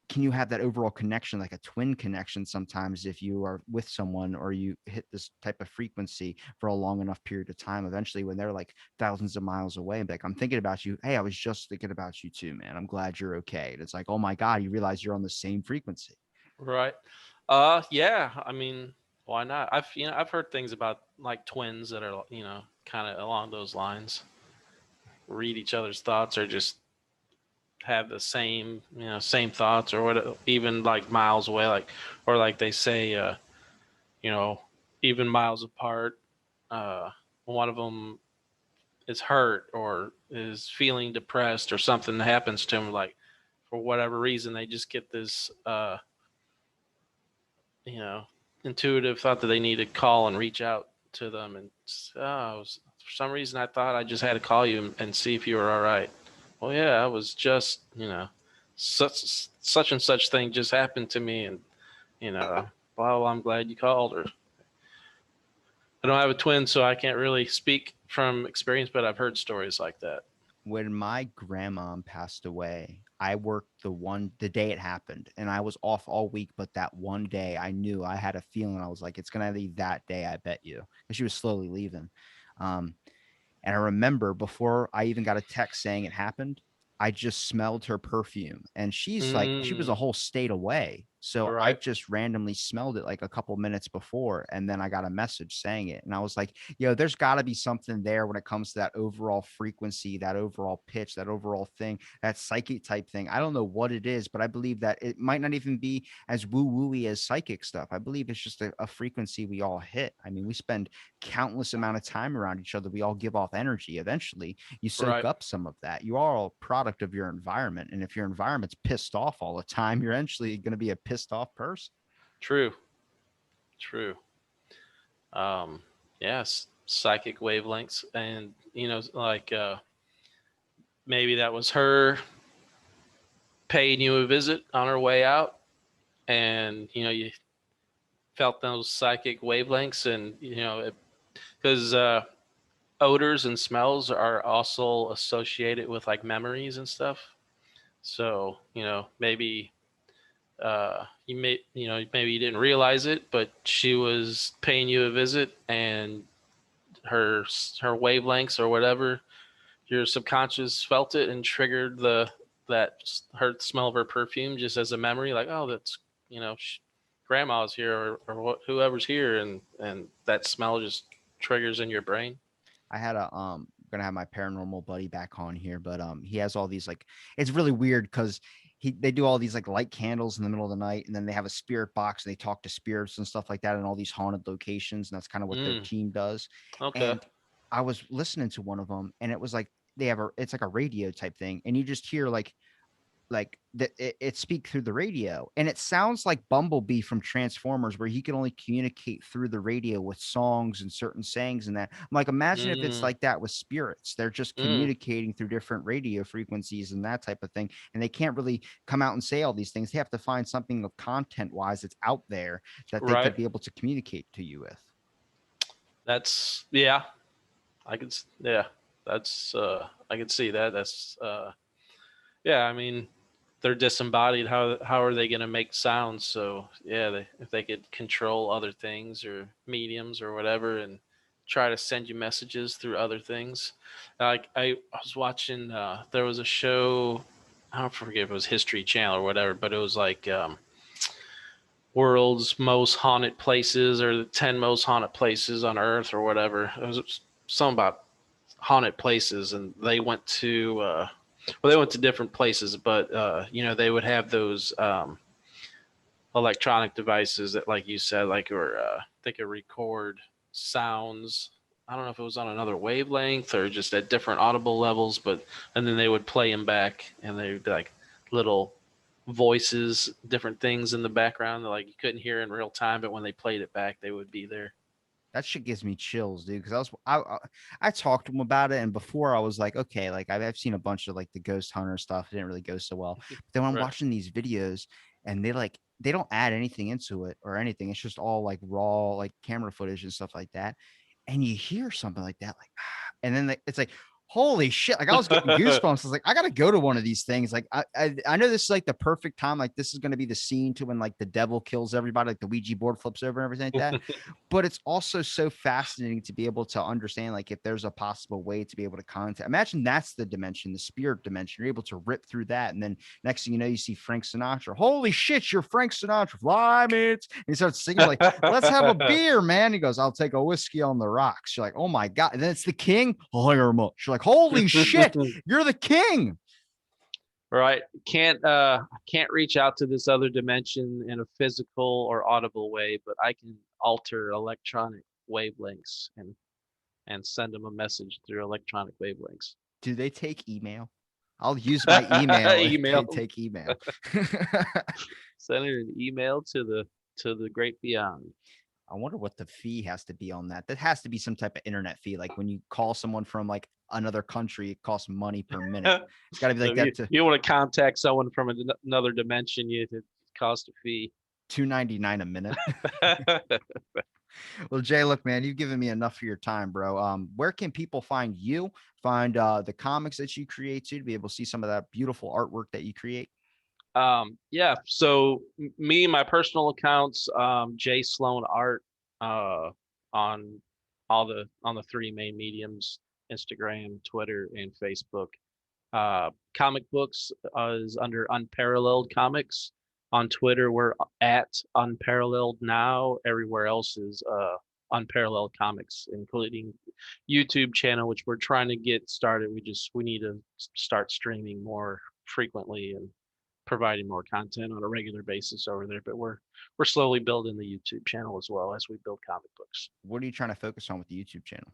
can you have that overall connection, like a twin connection sometimes if you are with someone or you hit this type of frequency for a long enough period of time, eventually when they're like thousands of miles away and like, I'm thinking about you. Hey, I was just thinking about you too, man. I'm glad you're okay. And it's like, oh my God, you realize you're on the same frequency. Right. Yeah. I mean, why not? I've heard things about like twins that are kind of along those lines. Read each other's thoughts or just have the same thoughts or what, even like miles away, like or like they say, you know, even miles apart. Uh, one of them is hurt or is feeling depressed or something happens to them, like for whatever reason, they just get this you know, intuitive thought that they need to call and reach out to them. And for some reason, I thought I just had to call you and see if you were all right. Well, yeah, I was just, such and such thing just happened to me, and well, I'm glad you called. Or I don't have a twin, so I can't really speak from experience, but I've heard stories like that. When my grandma passed away, I worked the day it happened, and I was off all week. But that one day, I knew I had a feeling. I was like, it's gonna be that day. I bet you, because she was slowly leaving. Um, and I remember before I even got a text saying it happened, I just smelled her perfume. And she's like, she was a Mm, whole state away. So I right, just randomly smelled it like a couple minutes before. And then I got a message saying it. And I was like, there's got to be something there when it comes to that overall frequency, that overall pitch, that overall thing, that psychic type thing. I don't know what it is, but I believe that it might not even be as woo wooey as psychic stuff. I believe it's just a frequency we all hit. I mean, we spend countless amount of time around each other. We all give off energy. Eventually you soak right. up some of that. You are a product of your environment, and if your environment's pissed off all the time, you're eventually going to be a pissed off person. True, true. Um, yes, psychic wavelengths, and like maybe that was her paying you a visit on her way out, and you felt those psychic wavelengths, and because odors and smells are also associated with like memories and stuff. So maybe maybe you didn't realize it, but she was paying you a visit, and her her wavelengths or whatever, your subconscious felt it and triggered that her smell of her perfume just as a memory, like, oh, that's grandma's here, or whoever's here, and that smell just triggers in your brain. I had a gonna have my paranormal buddy back on here, but he has all these like it's really weird because they do all these like light candles in the middle of the night, and then they have a spirit box and they talk to spirits and stuff like that in all these haunted locations, and that's kind of what their Mm, team does. okay. And I was listening to one of them, and it was like they have it's like a radio type thing, and you just hear like that it speak through the radio, and it sounds like Bumblebee from Transformers, where he can only communicate through the radio with songs and certain sayings. And that I'm like, imagine if it's Mm, like that with spirits, they're just mm, communicating through different radio frequencies and that type of thing, and they can't really come out and say all these things. They have to find something of content wise that's out there that they right. could be able to communicate to you with. That's yeah. Yeah. That's I could see that. That's yeah. I mean, they're disembodied. How are they going to make sounds? So yeah, if they could control other things or mediums or whatever, and try to send you messages through other things. Like I was watching. There was a show. I don't forget if it was History Channel or whatever, but it was like world's most haunted places, or the 10 most haunted places on Earth or whatever. It was something about haunted places, and they went to well, they went to different places, but they would have those electronic devices that, like you said, like, or they could record sounds. I don't know if it was on another wavelength or just at different audible levels, but and then they would play them back, and they'd be like little voices, different things in the background that like you couldn't hear in real time, but when they played it back, they would be there. That shit gives me chills, dude. Because I talked to him about it, and before I was like, okay, like I've seen a bunch of like the ghost hunter stuff. It didn't really go so well. But then when I'm Right. watching these videos, and they don't add anything into it or anything. It's just all like raw like camera footage and stuff like that. And you hear something like that, like, and then it's like, holy shit! Like I was getting goosebumps. I was like, I gotta go to one of these things. Like I know this is like the perfect time. Like this is gonna be the scene to when like the devil kills everybody, like the Ouija board flips over and everything like that. But it's also so fascinating to be able to understand like if there's a possible way to be able to contact. Imagine that's the dimension, the spirit dimension. You're able to rip through that, and then next thing you know, you see Frank Sinatra. Holy shit, you're Frank Sinatra. Fly me. And he starts singing like, let's have a beer, man. He goes, I'll take a whiskey on the rocks. You're like, oh my god. And then it's the king. You're like, holy shit, you're the king. Right. Can't reach out to this other dimension in a physical or audible way, but I can alter electronic wavelengths and send them a message through electronic wavelengths. Do they take email? I'll use my email if they Email. take email. Send an email to the great beyond. I wonder what the fee has to be on that. That has to be some type of internet fee. Like when you call someone from like another country, it costs money per minute. It's got to be So like if you, that to you want to contact someone from another dimension, it costs a fee. $2.99 a minute. Well, Jay, look, man, you've given me enough of your time, bro. Where can people find you? Find the comics that you create too, to be able to see some of that beautiful artwork that you create. Yeah. So me, my personal accounts, J Sloan Art, on on the three main mediums: Instagram, Twitter, and Facebook. Comic books is under Unparalleled Comics. On Twitter, we're at Unparalleled now. Everywhere else is Unparalleled Comics, including YouTube channel, which we're trying to get started. We need to start streaming more frequently and providing more content on a regular basis over there. But we're slowly building the YouTube channel as well as we build comic books. What are you trying to focus on with the YouTube channel?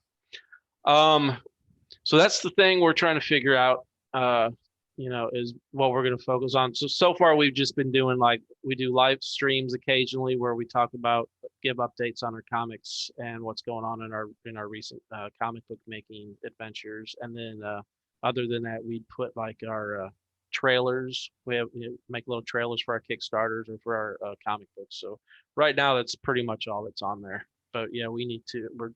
Um, so that's the thing we're trying to figure out. Uh, is what we're going to focus on. So far we've just been doing, like, we do live streams occasionally where we talk about, give updates on our comics and what's going on in our recent comic book making adventures. And then other than that, we'd put like our trailers. We have make little trailers for our Kickstarters or for our comic books. So right now, that's pretty much all that's on there. But yeah, we're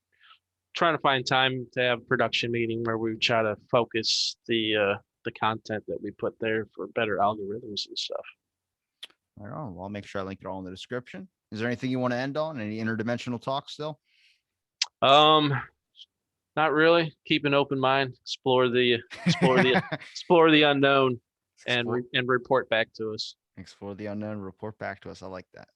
trying to find time to have a production meeting where we try to focus the content that we put there for better algorithms and stuff. Right on. Well, I'll make sure I link it all in the description. Is there anything you want to end on? Any interdimensional talk still? Um, Not really. Keep an open mind. Explore the unknown, and Explore, report back to us. explore the unknown. Report back to us. I like that.